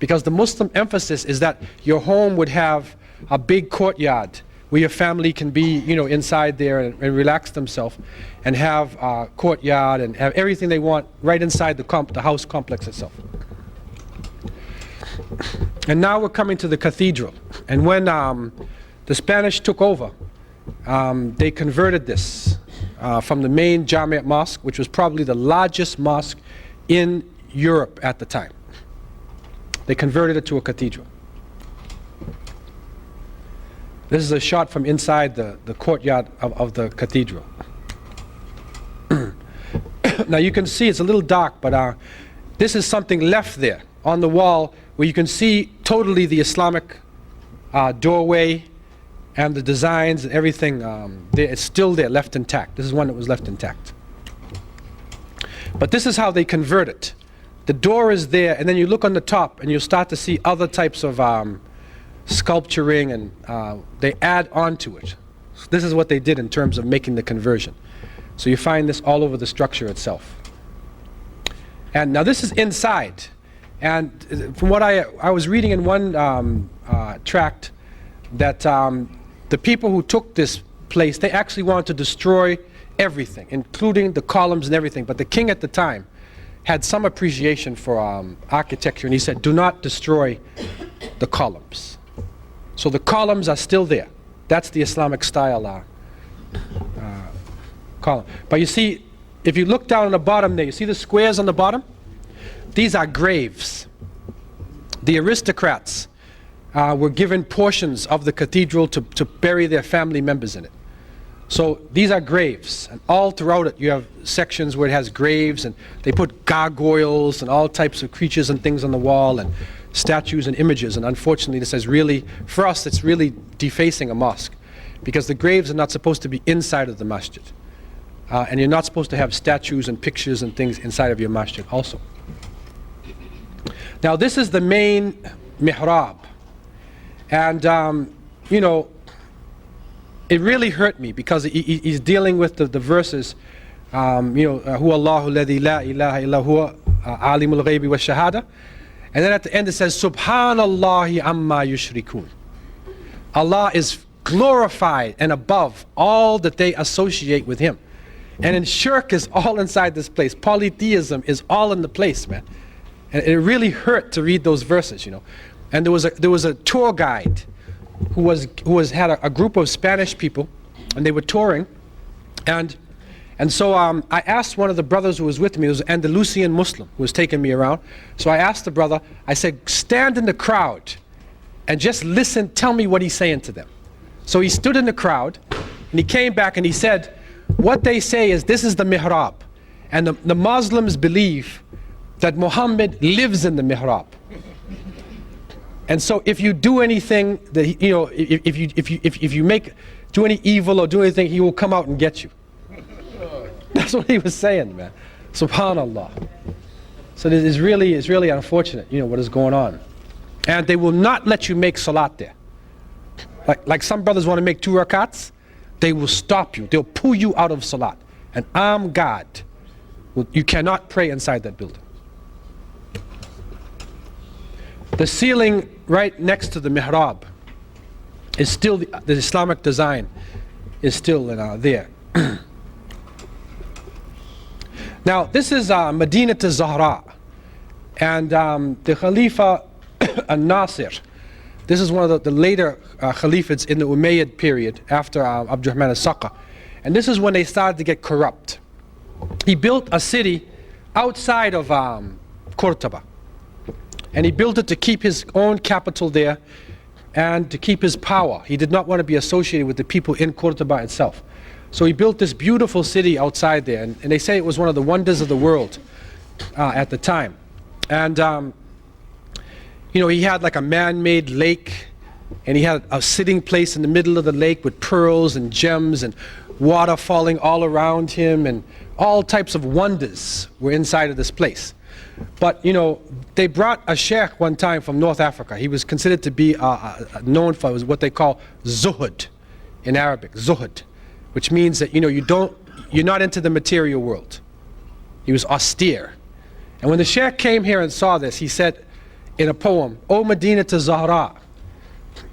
Because the Muslim emphasis is that your home would have a big courtyard where your family can be, you know, inside there and relax themselves, and have a courtyard and have everything they want right inside the house complex itself. And now we're coming to the cathedral. And when the Spanish took over, they converted this from the main Jamiat mosque, which was probably the largest mosque in Europe at the time. They converted it to a cathedral. This is a shot from inside the courtyard of the cathedral. Now you can see it's a little dark, but this is something left there on the wall where you can see totally the Islamic doorway and the designs and everything. It's still there, left intact. This is one that was left intact. But this is how they convert it. The door is there, and then you look on the top and you'll start to see other types of sculpturing, and they add on to it. So this is what they did in terms of making the conversion. So you find this all over the structure itself. And now this is inside. And from what I was reading in one tract, that the people who took this place, they actually wanted to destroy everything, including the columns and everything. But the king at the time had some appreciation for architecture, and he said, do not destroy the columns. So the columns are still there. That's the Islamic style column. But you see, if you look down on the bottom there, you see the squares on the bottom? These are graves. the aristocrats were given portions of the cathedral to bury their family members in it. So these are graves, and all throughout it you have sections where it has graves, and they put gargoyles and all types of creatures and things on the wall, and statues and images. And unfortunately, this is really, for us, it's really defacing a mosque, because the graves are not supposed to be inside of the masjid, and you're not supposed to have statues and pictures and things inside of your masjid also. Now this is the main mihrab, and you know, it really hurt me, because he's dealing with the verses, you know, huwa Allahu alladhi la ilaha illa huwa alimul ghaybi wa shahada, and then at the end it says subhanallahi amma yushrikun. Allah is glorified and above all that they associate with him. And in shirk is all inside this place. Polytheism is all in the place, man. And it really hurt to read those verses, you know. And there was a tour guide who had a group of Spanish people, and they were touring, and so I asked one of the brothers who was with me, who was an Andalusian Muslim who was taking me around. So I asked the brother, I said, stand in the crowd and just listen, tell me what he's saying to them. So he stood in the crowd, and he came back and he said, what they say is, this is the mihrab, and the Muslims believe that Muhammad lives in the mihrab. And so if you do anything that, you know, if you do any evil or do anything, he will come out and get you. That's what he was saying, man. Subhanallah. So it is really unfortunate, you know, what is going on. And they will not let you make salat there. Like some brothers want to make 2 rakats, they will stop you. They'll pull you out of salat. And I'm God. Well, you cannot pray inside that building. The ceiling right next to the mihrab is still, the Islamic design is still there. Now this is Medina to Zahra, and the Khalifa al-Nasir. This is one of the later Khalifates in the Umayyad period after Abdurrahman al-Saqqa. And this is when they started to get corrupt. He built a city outside of Cordoba. And he built it to keep his own capital there and to keep his power. He did not want to be associated with the people in Cordoba itself. So he built this beautiful city outside there, and they say it was one of the wonders of the world at the time. And you know, he had like a man-made lake, and he had a sitting place in the middle of the lake with pearls and gems and water falling all around him, and all types of wonders were inside of this place. But you know, they brought a sheikh one time from North Africa. He was considered to be known for what they call zuhud in Arabic, zuhud, which means that, you know, you're not into the material world. He was austere. And when the sheikh came here and saw this, he said in a poem, "O Medina to Zahra,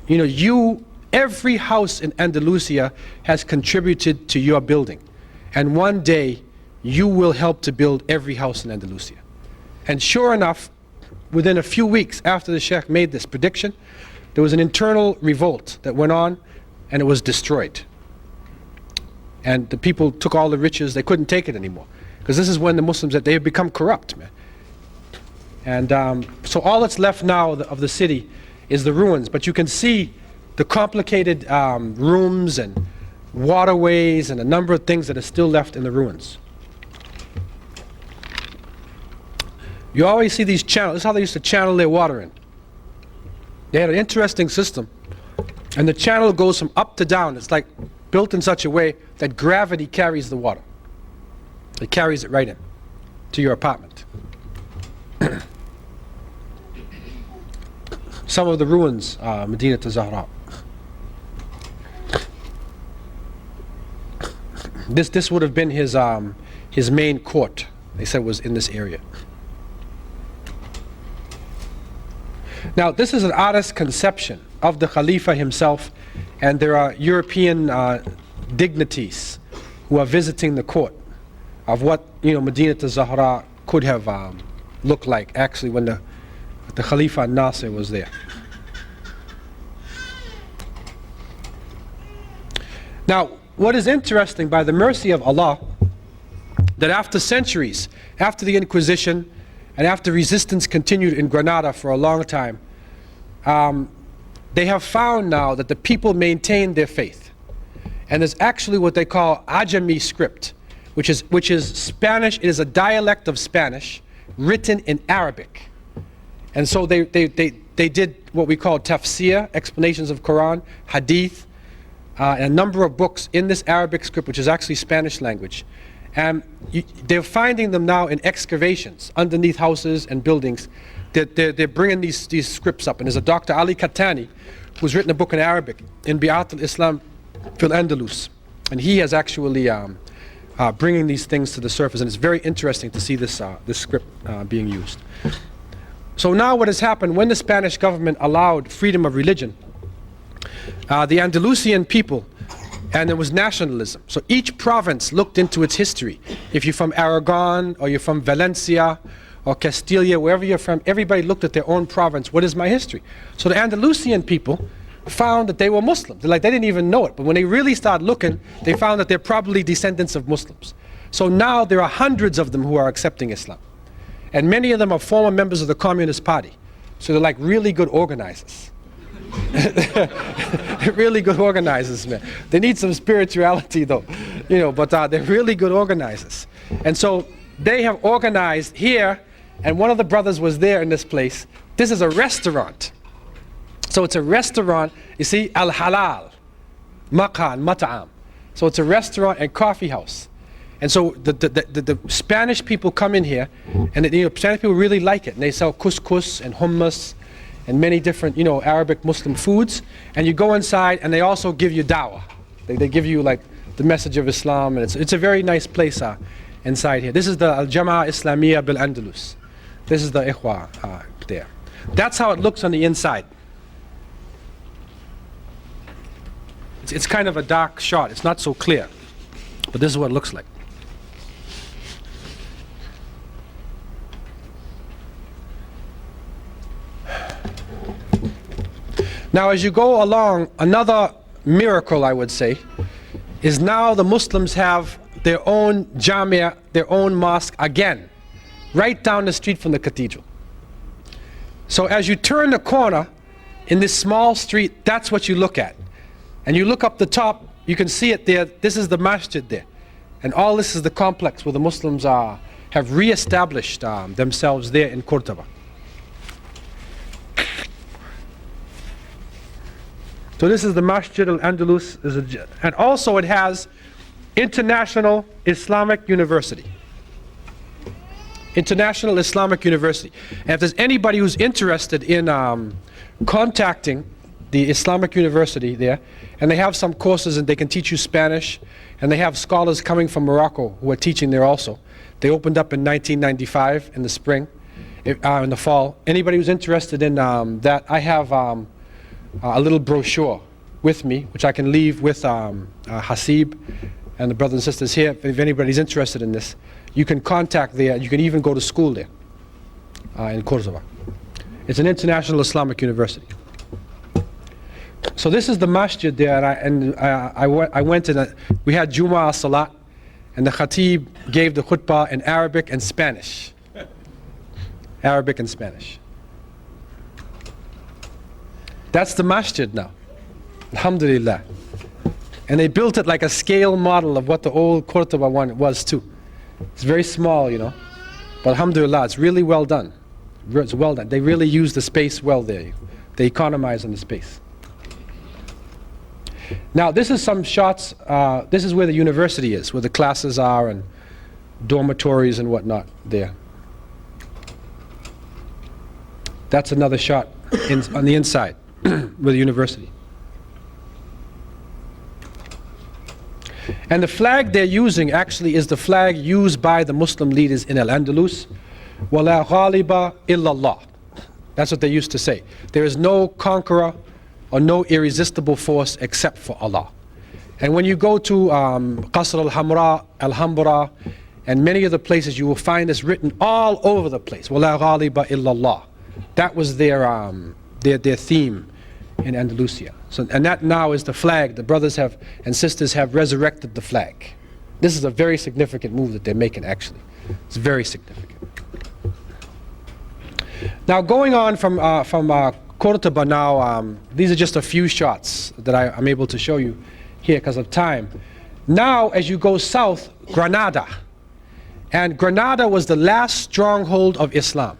you know, every house in Andalusia has contributed to your building, and one day you will help to build every house in Andalusia." And sure enough, within a few weeks after the sheikh made this prediction, there was an internal revolt that went on, and it was destroyed. And the people took all the riches. They couldn't take it anymore, because this is when the Muslims, that they have become corrupt, man. And so all that's left now of the city is the ruins. But you can see the complicated rooms and waterways and a number of things that are still left in the ruins. You always see these channels. This is how they used to channel their water in. They had an interesting system, and the channel goes from up to down. It's like built in such a way that gravity carries the water. It carries it right in to your apartment. Some of the ruins, Medina to Zahra. This would have been his main court. They said was in this area. Now this is an artist's conception of the Khalifa himself, and there are European dignitaries who are visiting the court of what, you know, Medina to Zahra could have looked like actually when the Khalifa al-Nasir was there. Now what is interesting, by the mercy of Allah, that after centuries, after the Inquisition and after resistance continued in Granada for a long time, they have found now that the people maintain their faith. And there's actually what they call Ajami script, which is Spanish. It is a dialect of Spanish written in Arabic. And so they did what we call tafsir, explanations of Quran, hadith, and a number of books in this Arabic script, which is actually Spanish language. And they're finding them now in excavations underneath houses and buildings. They're bringing these scripts up. And there's a Dr. Ali Katani who's written a book in Arabic, in Bi'at al-Islam fil Andalus. And he has actually bringing these things to the surface. And it's very interesting to see this script being used. So now what has happened, when the Spanish government allowed freedom of religion, the Andalusian people, and there was nationalism. So each province looked into its history. If you're from Aragon, or you're from Valencia, or Castilla, wherever you're from, everybody looked at their own province. What is my history? So the Andalusian people found that they were Muslims. They didn't even know it. But when they really started looking, they found that they're probably descendants of Muslims. So now there are hundreds of them who are accepting Islam. And many of them are former members of the Communist Party. So they're like really good organizers. Really good organizers, man. They need some spirituality though, but they're really good organizers. And so they have organized here, and one of the brothers was there in this place. This is a restaurant. So it's a restaurant, you see, al-halal, maqan, mat'am. So it's a restaurant and coffee house. And so the Spanish people come in here, and Spanish people really like it. And they sell couscous and hummus and many different, Arabic Muslim foods. And you go inside, and they also give you dawah. They give you like the message of Islam, and it's a very nice place inside here. This is the Al-Jama'a Islamiyya bil Andalus. This is the Ikhwa there. That's how it looks on the inside. It's kind of a dark shot. It's not so clear, but this is what it looks like. Now, as you go along, another miracle, I would say, is now the Muslims have their own jamia, their own mosque again, right down the street from the cathedral. So as you turn the corner in this small street, that's what you look at. And you look up the top, you can see it there. This is the masjid there. And all this is the complex where the Muslims have re-established themselves there in Cordoba. So this is the Masjid al-Andalus, and also it has International Islamic University. International Islamic University. And if there's anybody who's interested in contacting the Islamic University there, and they have some courses and they can teach you Spanish, and they have scholars coming from Morocco who are teaching there also. They opened up in 1995 in the spring, in the fall. Anybody who's interested in that, I have a little brochure with me, which I can leave with Hasib and the brothers and sisters here. If anybody's interested in this, you can contact there. You can even go to school there in Cordoba. It's an international Islamic university. So this is the masjid there, and I went and we had Jumu'ah Salat, and the Khatib gave the khutbah in Arabic and Spanish. Arabic and Spanish. That's the masjid now, alhamdulillah. And they built it like a scale model of what the old Cordoba one was too. It's very small, but alhamdulillah, it's really well done. It's well done. They really use the space well there. They economize on the space. Now this is some shots, this is where the university is, where the classes are and dormitories and whatnot there. That's another shot on the inside with the university. And the flag they're using actually is the flag used by the Muslim leaders in Al-Andalus. وَلَا غَالِبَ إِلَّا اللَّهِ. That's what they used to say. There is no conqueror or no irresistible force except for Allah. And when you go to Qasr al-Hamra, Al-Hambra, and many of the places, you will find this written all over the place. وَلَا غَالِبَ إِلَّا اللَّهِ. That was their theme in Andalusia. So, and that now is the flag. The brothers and sisters have resurrected the flag. This is a very significant move that they're making, actually. It's very significant. Now, going on from Cordoba now, these are just a few shots that I'm able to show you here because of time. Now, as you go south, Granada. And Granada was the last stronghold of Islam.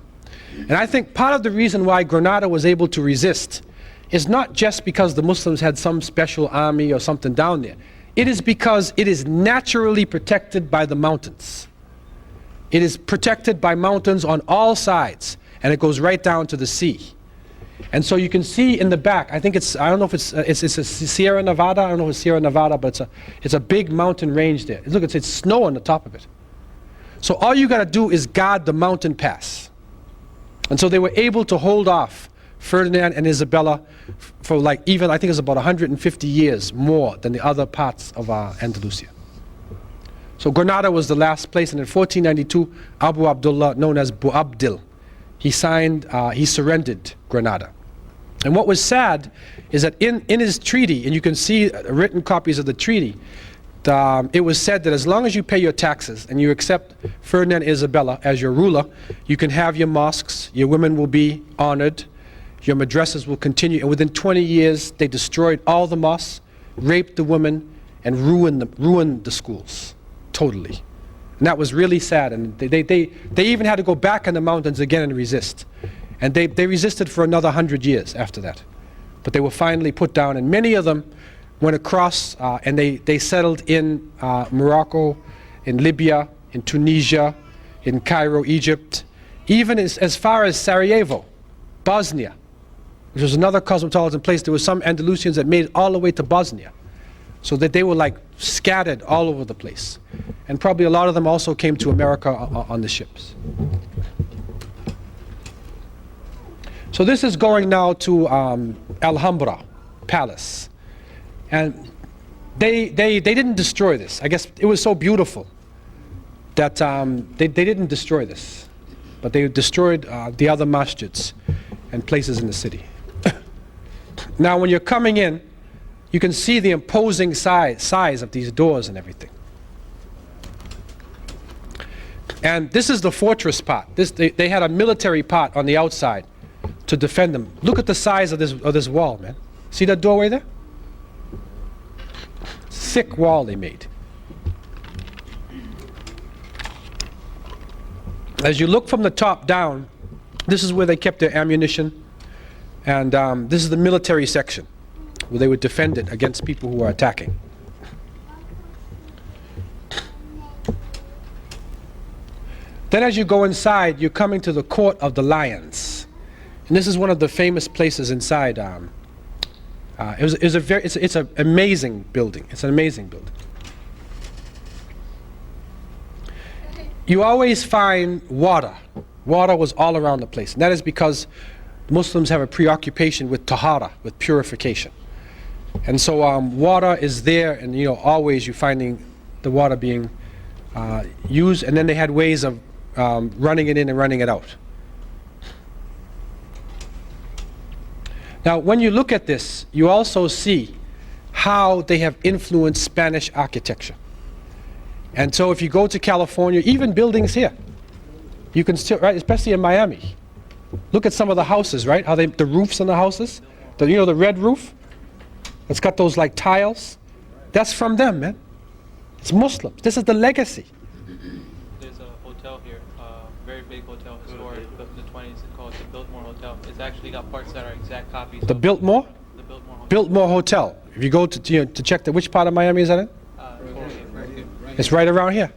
And I think part of the reason why Granada was able to resist is not just because the Muslims had some special army or something down there. It is because it is naturally protected by the mountains. It is protected by mountains on all sides, and it goes right down to the sea. And so you can see in the back, I think I don't know if it's a Sierra Nevada, I don't know if it's Sierra Nevada, but it's a big mountain range there. Look, it's snow on the top of it. So all you got to do is guard the mountain pass. And so they were able to hold off Ferdinand and Isabella for like even, I think it's about 150 years more than the other parts of Andalusia. So Granada was the last place, and in 1492, Abu Abdullah, known as Boabdil, he surrendered Granada. And what was sad is that in his treaty, and you can see written copies of the treaty, it was said that as long as you pay your taxes and you accept Ferdinand and Isabella as your ruler, you can have your mosques, your women will be honored, your madrasas will continue, and within 20 years they destroyed all the mosques, raped the women, and ruined the schools totally. And that was really sad, and they even had to go back in the mountains again and resist. And they resisted for another 100 years after that. But they were finally put down, and many of them went across and they settled in Morocco, in Libya, in Tunisia, in Cairo, Egypt, even as far as Sarajevo, Bosnia, which was another cosmopolitan place. There were some Andalusians that made it all the way to Bosnia, so that they were like scattered all over the place. And probably a lot of them also came to America on the ships. So this is going now to Alhambra Palace. And they didn't destroy this. I guess it was so beautiful that they didn't destroy this. But they destroyed the other masjids and places in the city. Now when you're coming in, you can see the imposing size of these doors and everything. And this is the fortress part. They had a military part on the outside to defend them. Look at the size of this wall, man. See that doorway there? Thick wall they made. As you look from the top down, this is where they kept their ammunition, and this is the military section where they would defend it against people who are attacking. Then as you go inside, you're coming to the Court of the Lions. And this is one of the famous places inside. It's an amazing building. It's an amazing building. You always find water. Water was all around the place. And that is because Muslims have a preoccupation with tahara, with purification. And so water is there, and always you're finding the water being used, and then they had ways of running it in and running it out. Now when you look at this, you also see how they have influenced Spanish architecture. And so if you go to California, even buildings here, you can still, right, especially in Miami, look at some of the houses, right, how the roofs on the houses, the red roof, it's got those like tiles. That's from them, man. It's Muslims. This is the legacy. There's a hotel here, very big hotel, historic, built in the 20s. It's called the Biltmore Hotel. It's actually got parts that are exact copies. The Biltmore? The Biltmore Hotel. Biltmore Hotel. If you go to check which part of Miami is that in? It's right around here.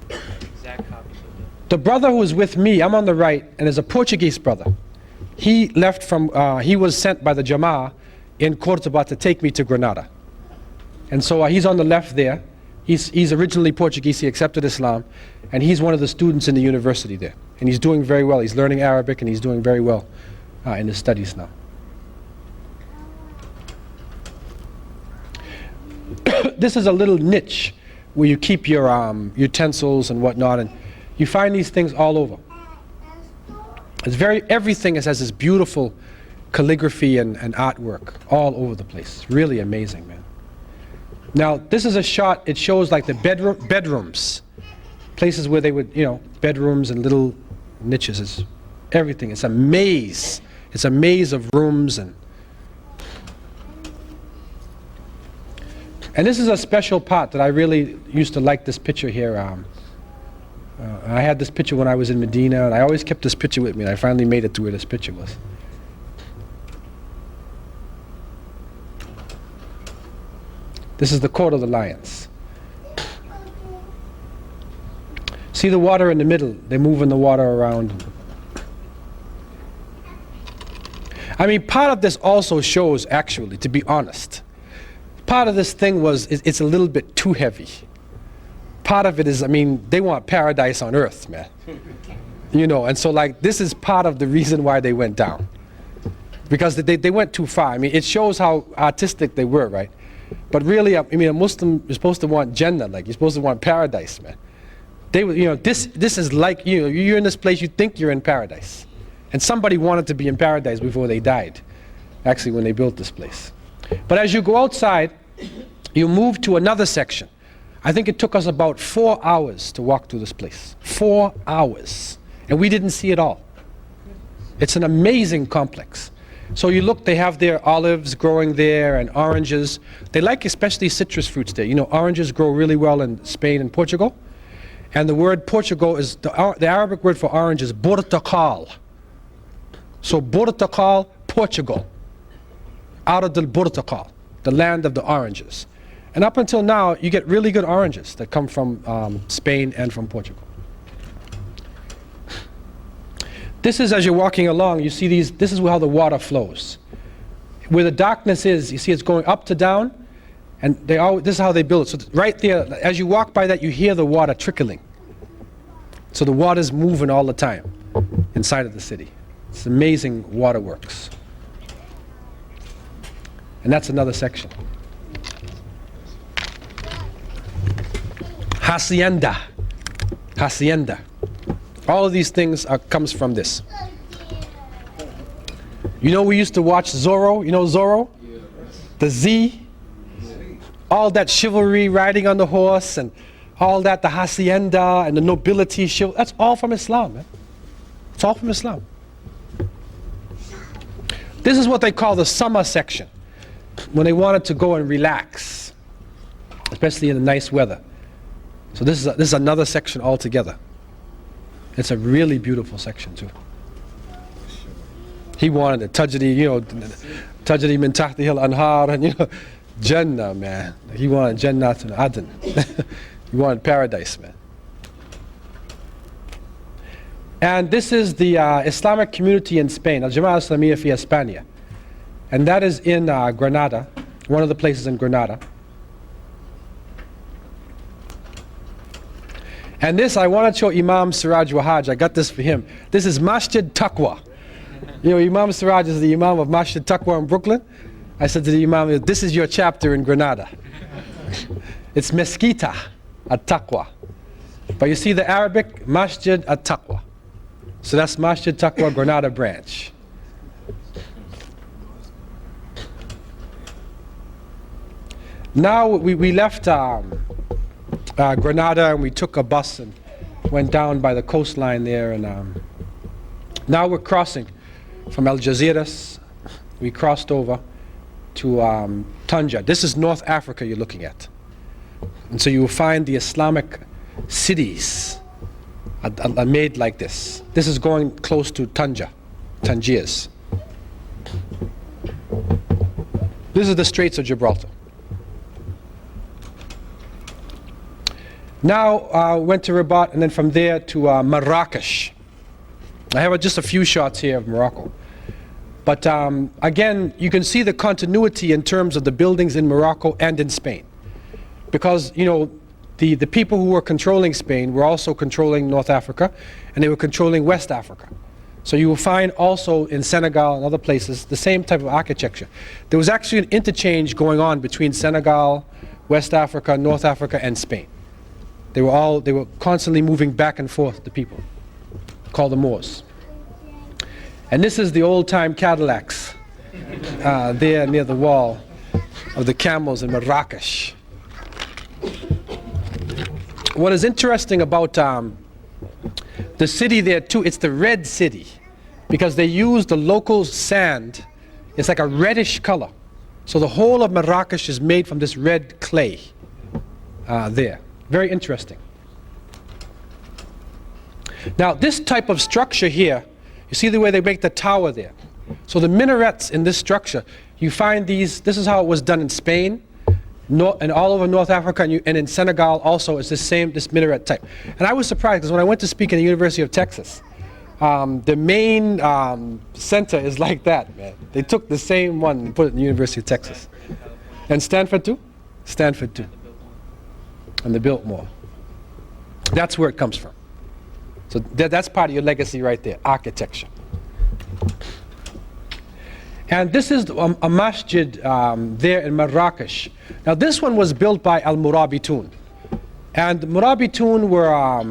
Exact copies of it. The brother who was with me, I'm on the right, and is a Portuguese brother. He left from, he was sent by the Jama'ah in Cordoba to take me to Granada. And so he's on the left there. He's originally Portuguese, he accepted Islam, and he's one of the students in the university there. And he's doing very well. He's learning Arabic, and he's doing very well in his studies now. This is a little niche where you keep your utensils and whatnot, and you find these things all over. Everything has this beautiful calligraphy and artwork all over the place. Really amazing, man. Now this is a shot. It shows like the bedrooms, places where they would, bedrooms and little niches. Everything. It's a maze. It's a maze of rooms, and this is a special part that I really used to like this picture here. I had this picture when I was in Medina, and I always kept this picture with me, and I finally made it to where this picture was. This is the Court of the Lions. See the water in the middle? They're moving the water around. I mean, part of this also shows, actually, to be honest, part of this thing was, it's a little bit too heavy. Part of it is, I mean, they want paradise on earth, man. You know, and so like, this is part of the reason why they went down. Because they went too far. I mean, it shows how artistic they were, right? But really, I mean, a Muslim is supposed to want Jannah, like, you're supposed to want paradise, man. They were, you know, this is like, you know, you're in this place, you think you're in paradise. And somebody wanted to be in paradise before they died, actually, when they built this place. But as you go outside, you move to another section. I think it took us about 4 hours to walk through this place. 4 hours. And we didn't see it all. It's an amazing complex. So you look, they have their olives growing there and oranges. They like especially citrus fruits there. You know, oranges grow really well in Spain and Portugal. And the word Portugal is, the Arabic word for orange is Portugal. So Portugal, Portugal. Out del Portugal, the land of the oranges. And up until now, you get really good oranges that come from Spain and from Portugal. This is, as you're walking along, you see these, this is how the water flows. Where the darkness is, you see it's going up to down, and this is how they build it. So right there, as you walk by that, you hear the water trickling. So the water's moving all the time inside of the city. It's amazing waterworks. And that's another section. Hacienda. Hacienda. All of these things comes from this. You know, we used to watch Zorro. You know Zorro? Yeah. The Z. All that chivalry, riding on the horse, and all that, the hacienda and the nobility. That's all from Islam, man. It's all from Islam. This is what they call the summer section, when they wanted to go and relax, especially in the nice weather. So this is another section altogether. It's a really beautiful section too. He wanted it, Tajri, you know, Tajri min tahtiha al-anhar, and you know, Jannah, man. He wanted Jannat and Aden. He wanted paradise, man. And this is the Islamic community in Spain, Al-Jama'ah Islamiyya fi España. And that is in Granada, one of the places in Granada. And this, I want to show Imam Siraj Wahaj. I got this for him. This is Masjid Taqwa. You know, Imam Siraj is the Imam of Masjid Taqwa in Brooklyn. I said to the Imam, this is your chapter in Granada. It's Mesquita at Taqwa. But you see the Arabic, Masjid at Taqwa. So that's Masjid Taqwa Granada branch. Now we left Granada, and we took a bus and went down by the coastline there, and now we're crossing from Algeciras. We crossed over to Tanja. This is North Africa you're looking at. And so you will find the Islamic cities are made like this. This is going close to Tangiers. This is the Straits of Gibraltar. Now went to Rabat, and then from there to Marrakesh. I have just a few shots here of Morocco. But again, you can see the continuity in terms of the buildings in Morocco and in Spain. Because, you know, the people who were controlling Spain were also controlling North Africa, and they were controlling West Africa. So you will find also in Senegal and other places the same type of architecture. There was actually an interchange going on between Senegal, West Africa, North Africa, and Spain. They were constantly moving back and forth, the people, called the Moors. And this is the old-time Cadillacs there near the wall of the camels in Marrakesh. What is interesting about the city there too, it's the Red City. because they use the local sand. It's like a reddish color. So the whole of Marrakesh is made from this red clay there. Very interesting. Now this type of structure here, you see the way they make the tower there. So the minarets in this structure, you find these, this is how it was done in Spain, and all over North Africa, and in Senegal also, it's this minaret type. And I was surprised because when I went to speak in the University of Texas, the main center is like that, man. They took the same one and put it in the University of Texas. And Stanford too? Stanford too. And the Biltmore. That's where it comes from. So that's part of your legacy right there, architecture. And this is a masjid there in Marrakesh. Now this one was built by Al-Murabitun. And the Murabitun were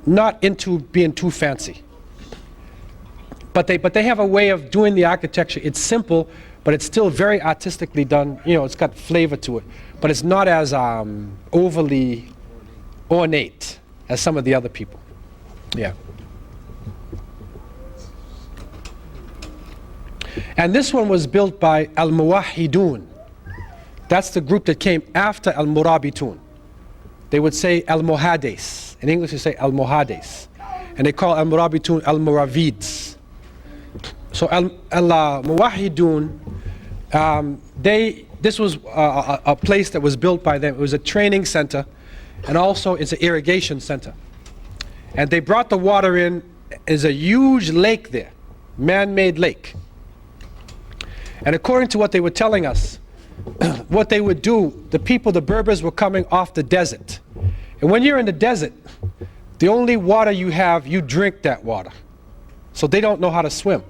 not into being too fancy. But they have a way of doing the architecture. It's simple, but it's still very artistically done. You know, it's got flavor to it. But it's not as overly ornate as some of the other people. Yeah. And this one was built by Al-Muwahhidun. That's the group that came after Al-Murabitun. They would say Al-Muhadis. In English, they say Al-Muhadis. And they call Al-Murabitun Al-Muravids. So Al-Muwahhidun, this was a place that was built by them. It was a training center, and also it's an irrigation center. And they brought the water in. There's a huge lake there, man-made lake. And according to what they were telling us, what they would do, the Berbers were coming off the desert. And when you're in the desert, the only water you have, you drink that water. So they don't know how to swim.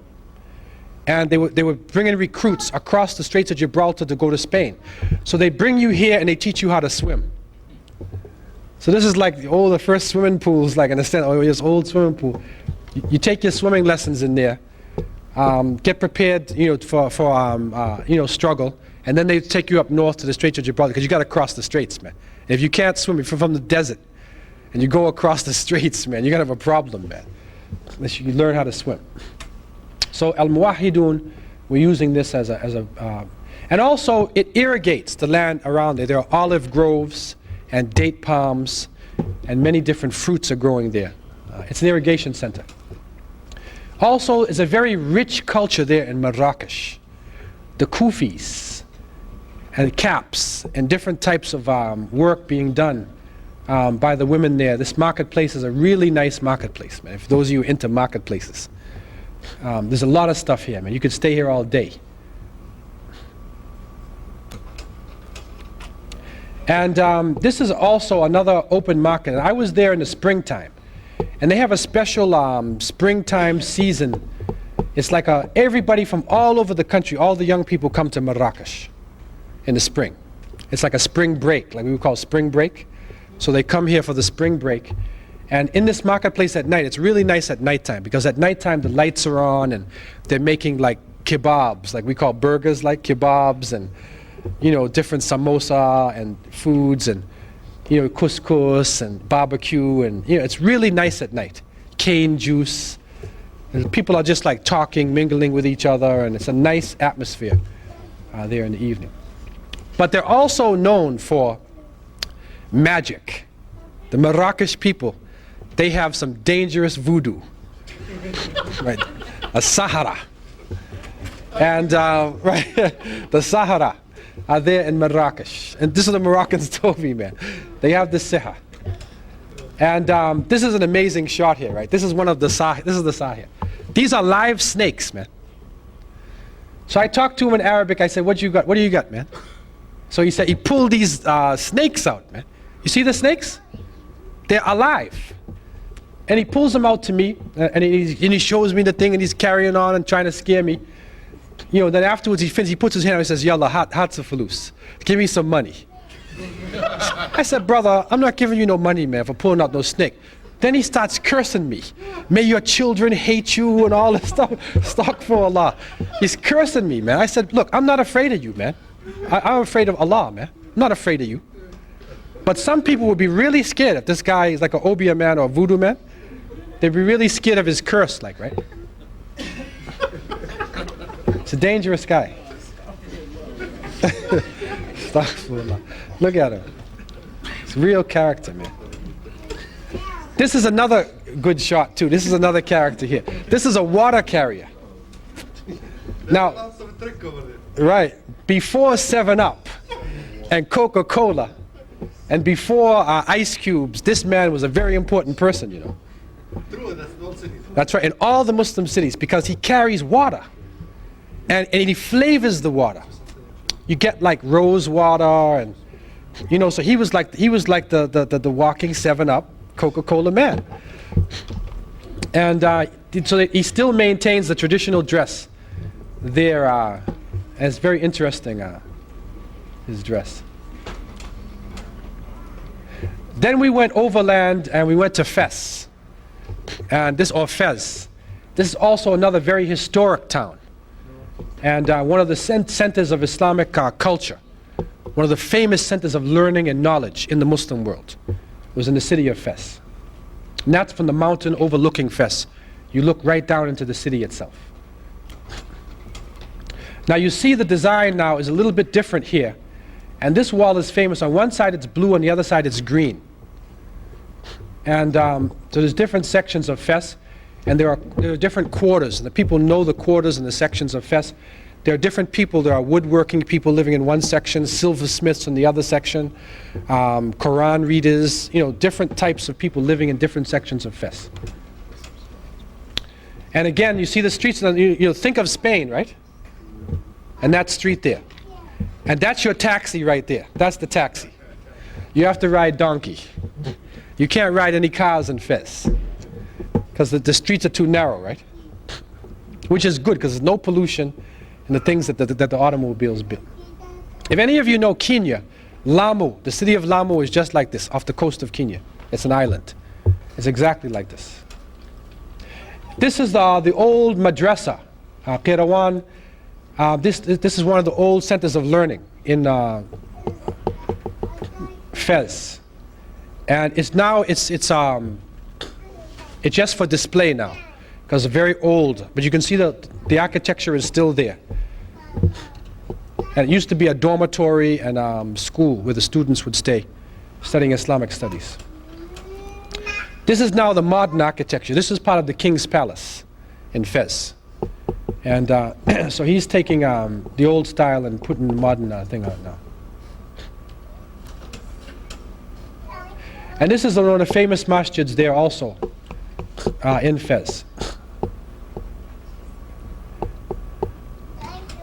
And they were bringing recruits across the Straits of Gibraltar to go to Spain. So they bring you here and they teach you how to swim. So this is like the first swimming pools, like in a sense, or this old swimming pool. You take your swimming lessons in there, get prepared, for struggle, and then they take you up north to the Straits of Gibraltar, because you got to cross the straits, man. If you can't swim, if you're from the desert, and you go across the straits, man, you're gonna have a problem, man, unless you learn how to swim. So Al-Muwahhidun were using this as a and also it irrigates the land around there. There are olive groves and date palms, and many different fruits are growing there. It's an irrigation center. Also, it's a very rich culture there in Marrakesh. The kufis and caps and different types of work being done by the women there. This marketplace is a really nice marketplace, man. If those of you into marketplaces, there's a lot of stuff here, man. You could stay here all day. And this is also another open market. And I was there in the springtime. And they have a special springtime season. It's like everybody from all over the country, all the young people come to Marrakesh in the spring. It's like a spring break, like we would call spring break. So they come here for the spring break. And in this marketplace at night, it's really nice at nighttime, because at nighttime the lights are on and they're making like kebabs, like we call burgers, like kebabs, and different samosa and foods, and couscous and barbecue, and it's really nice at night. Cane juice. And people are just like talking, mingling with each other, and it's a nice atmosphere there in the evening. But they're also known for magic. The Marrakesh people, they have some dangerous voodoo, right? A Sahara, and the Sahara are there in Marrakesh, and this is the Moroccans told me, man. They have the Siha, and this is an amazing shot here, right? This is one of the Sah. This is the Sah here. These are live snakes, man. So I talked to him in Arabic. I said, "What you got? What do you got, man?" So he said he pulled these snakes out, man. You see the snakes? They're alive. And he pulls them out to me, and he shows me the thing, and he's carrying on and trying to scare me. Then afterwards he puts his hand out and says, "Yalla, hatsa fulus. Give me some money." I said, "Brother, I'm not giving you no money, man, for pulling out no snake." Then he starts cursing me. "May your children hate you," and all this stuff. Astaghfirullah. He's cursing me, man. I said, "Look, I'm not afraid of you, man. I'm afraid of Allah, man. I'm not afraid of you." But some people would be really scared if this guy is like an Obeah man or a voodoo man. They'd be really scared of his curse, like, right? It's a dangerous guy. Astaghfirullah. Look at him. It's real character, man. This is another good shot too. This is another character here. This is a water carrier. Now, right, before 7-Up and Coca-Cola and before ice cubes, this man was a very important person, you know. That's right, in all the Muslim cities, because he carries water and he flavors the water. You get like rose water, and you know, so he was like the walking 7-Up Coca-Cola man. And so that he still maintains the traditional dress there, and it's very interesting, his dress. Then we went overland and we went to Fez. And Fez. This is also another very historic town. And one of the centers of Islamic culture. One of the famous centers of learning and knowledge in the Muslim world. It was in the city of Fez. And that's from the mountain overlooking Fez. You look right down into the city itself. Now you see the design now is a little bit different here. And this wall is famous. On one side it's blue, on the other side it's green. And so there's different sections of Fez, and there are different quarters. And the people know the quarters and the sections of Fez. There are different people. There are woodworking people living in one section, silversmiths in the other section, Quran readers, you know, different types of people living in different sections of Fez. And again, you see the streets, and you think of Spain, right? And that street there. And that's your taxi right there. That's the taxi. You have to ride donkey. You can't ride any cars in Fez because the streets are too narrow, right? Which is good because there's no pollution in the things that the automobiles build. If any of you know Kenya, Lamu, the city of Lamu is just like this, off the coast of Kenya. It's an island. It's exactly like this. This is the old madrasa, Qirawan. This is one of the old centers of learning in Fez. And it's just for display now, because it's very old. But you can see the architecture is still there. And it used to be a dormitory and school where the students would stay, studying Islamic studies. This is now the modern architecture. This is part of the King's Palace in Fez. And so he's taking the old style and putting the modern thing out now. And this is one of the famous masjids there also, in Fez.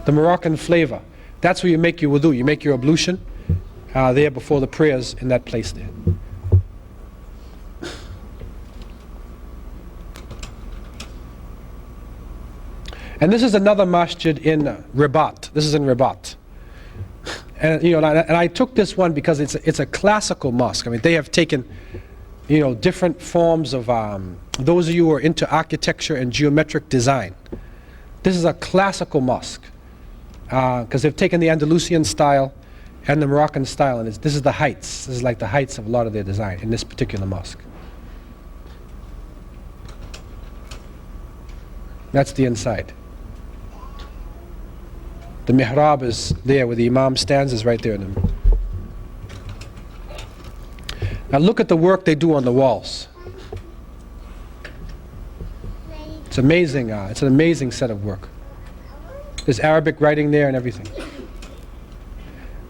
The Moroccan flavor. That's where you make your wudu. You make your ablution there before the prayers in that place there. And this is another masjid in Rabat. This is in Rabat. And you know, and I took this one because it's a classical mosque. I mean, they have taken, you know, different forms of those of you who are into architecture and geometric design. This is a classical mosque because they've taken the Andalusian style and the Moroccan style, and this is the heights. This is like the heights of a lot of their design in this particular mosque. That's the inside. The mihrab is there where the imam stands, is right there in the. Now look at the work they do on the walls. It's amazing. It's an amazing set of work. There's Arabic writing there and everything.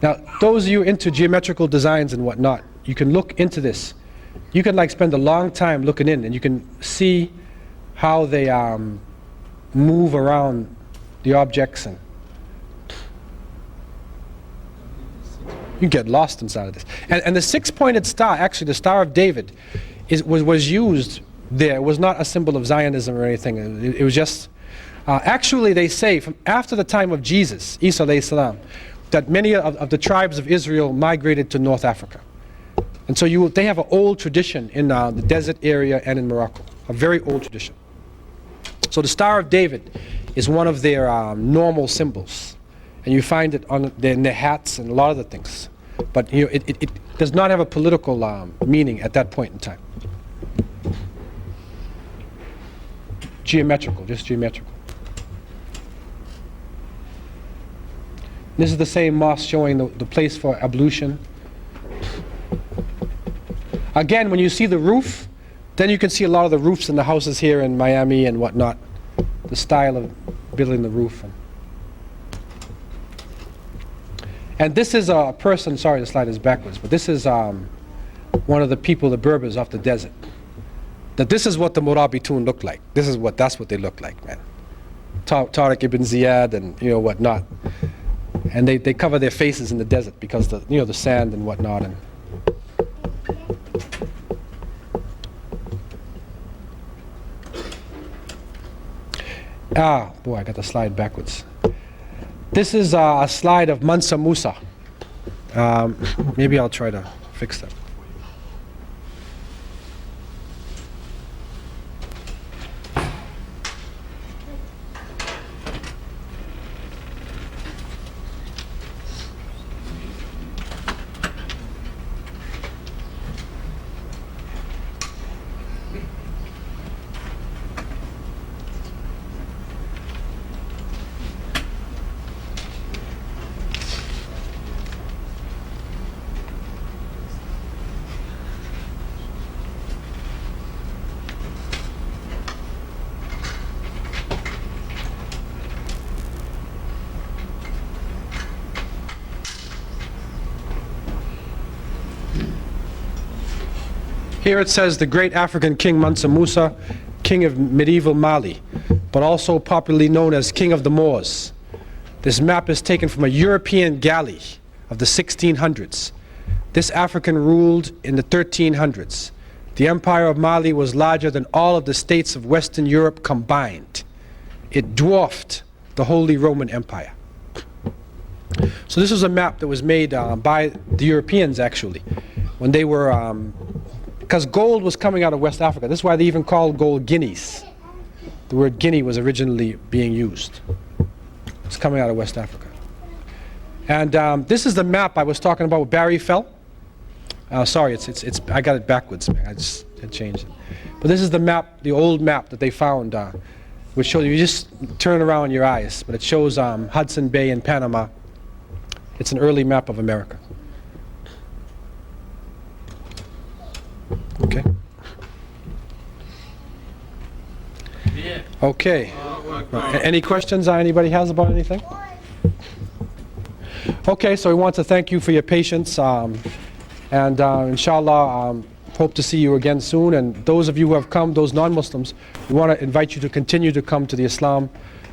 Now those of you into geometrical designs and whatnot, you can look into this. You can like spend a long time looking in, and you can see how they move around the objects, and you get lost inside of this. And the six-pointed star, actually the Star of David, was used there. It was not a symbol of Zionism or anything. It was just, actually they say, from after the time of Jesus, Isa alayhi salam, that many of the tribes of Israel migrated to North Africa. And so they have an old tradition in the desert area and in Morocco, a very old tradition. So the Star of David is one of their normal symbols. And you find it in their hats and a lot of the things. But you know, it does not have a political meaning at that point in time. Geometrical, just geometrical. This is the same mosque showing the place for ablution. Again, when you see the roof, then you can see a lot of the roofs in the houses here in Miami and whatnot. The style of building the roof. And this is a person, sorry the slide is backwards, but this is one of the people, the Berbers off the desert. That this is what the Murabitun look like. That's what they look like, man. Tariq ibn Ziyad and whatnot. And they cover their faces in the desert because the sand and whatnot. And boy, I got the slide backwards. This is a slide of Mansa Musa. Maybe I'll try to fix that. Here it says the great African king Mansa Musa, king of medieval Mali, but also popularly known as king of the Moors. This map is taken from a European galley of the 1600s. This African ruled in the 1300s. The empire of Mali was larger than all of the states of Western Europe combined. It dwarfed the Holy Roman Empire. So this was a map that was made by the Europeans actually, when they were because gold was coming out of West Africa. This is why they even called gold guineas. The word guinea was originally being used. It's coming out of West Africa. And this is the map I was talking about with Barry Fell. Sorry, it's I got it backwards. I just had changed it. But this is the map, the old map that they found, which shows you just turn around your eyes, but it shows Hudson Bay in Panama. It's an early map of America. Okay. Yeah. Okay. Any questions anybody has about anything? Okay, so we want to thank you for your patience, and inshallah, hope to see you again soon. And those of you who have come, those non-Muslims, we want to invite you to continue to come to the Islam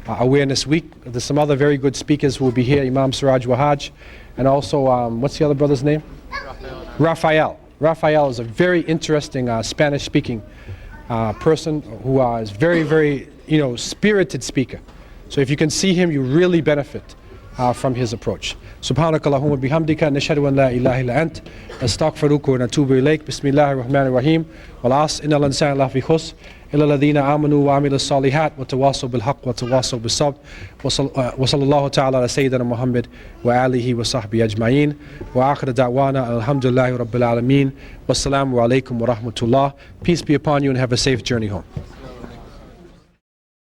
Awareness Week. There's some other very good speakers who will be here, Imam Siraj Wahaj, and also, what's the other brother's name? Raphael. Raphael is a very interesting Spanish-speaking person who is very, very, spirited speaker. So if you can see him, you really benefit from his approach. Subhanakallahumma bihamdika nashhadu an la ilaha illa ant astaghfiruka wa natubu ilayk. Bismillahir rahmanir rahim. Wal 'asr innal insana lafi khusr illa alladhina amanu wa amilus salihat wa tawasaw bil haqq wa tawasaw bis sabr. Wa sallallahu ta'ala ala sayyidina Muhammad wa alihi wa sahbihi ajma'in. Wa akhir da'wana alhamdulillahi rabbil alamin. Wassalamu alaykum wa rahmatullah. Peace be upon you and have a safe journey home.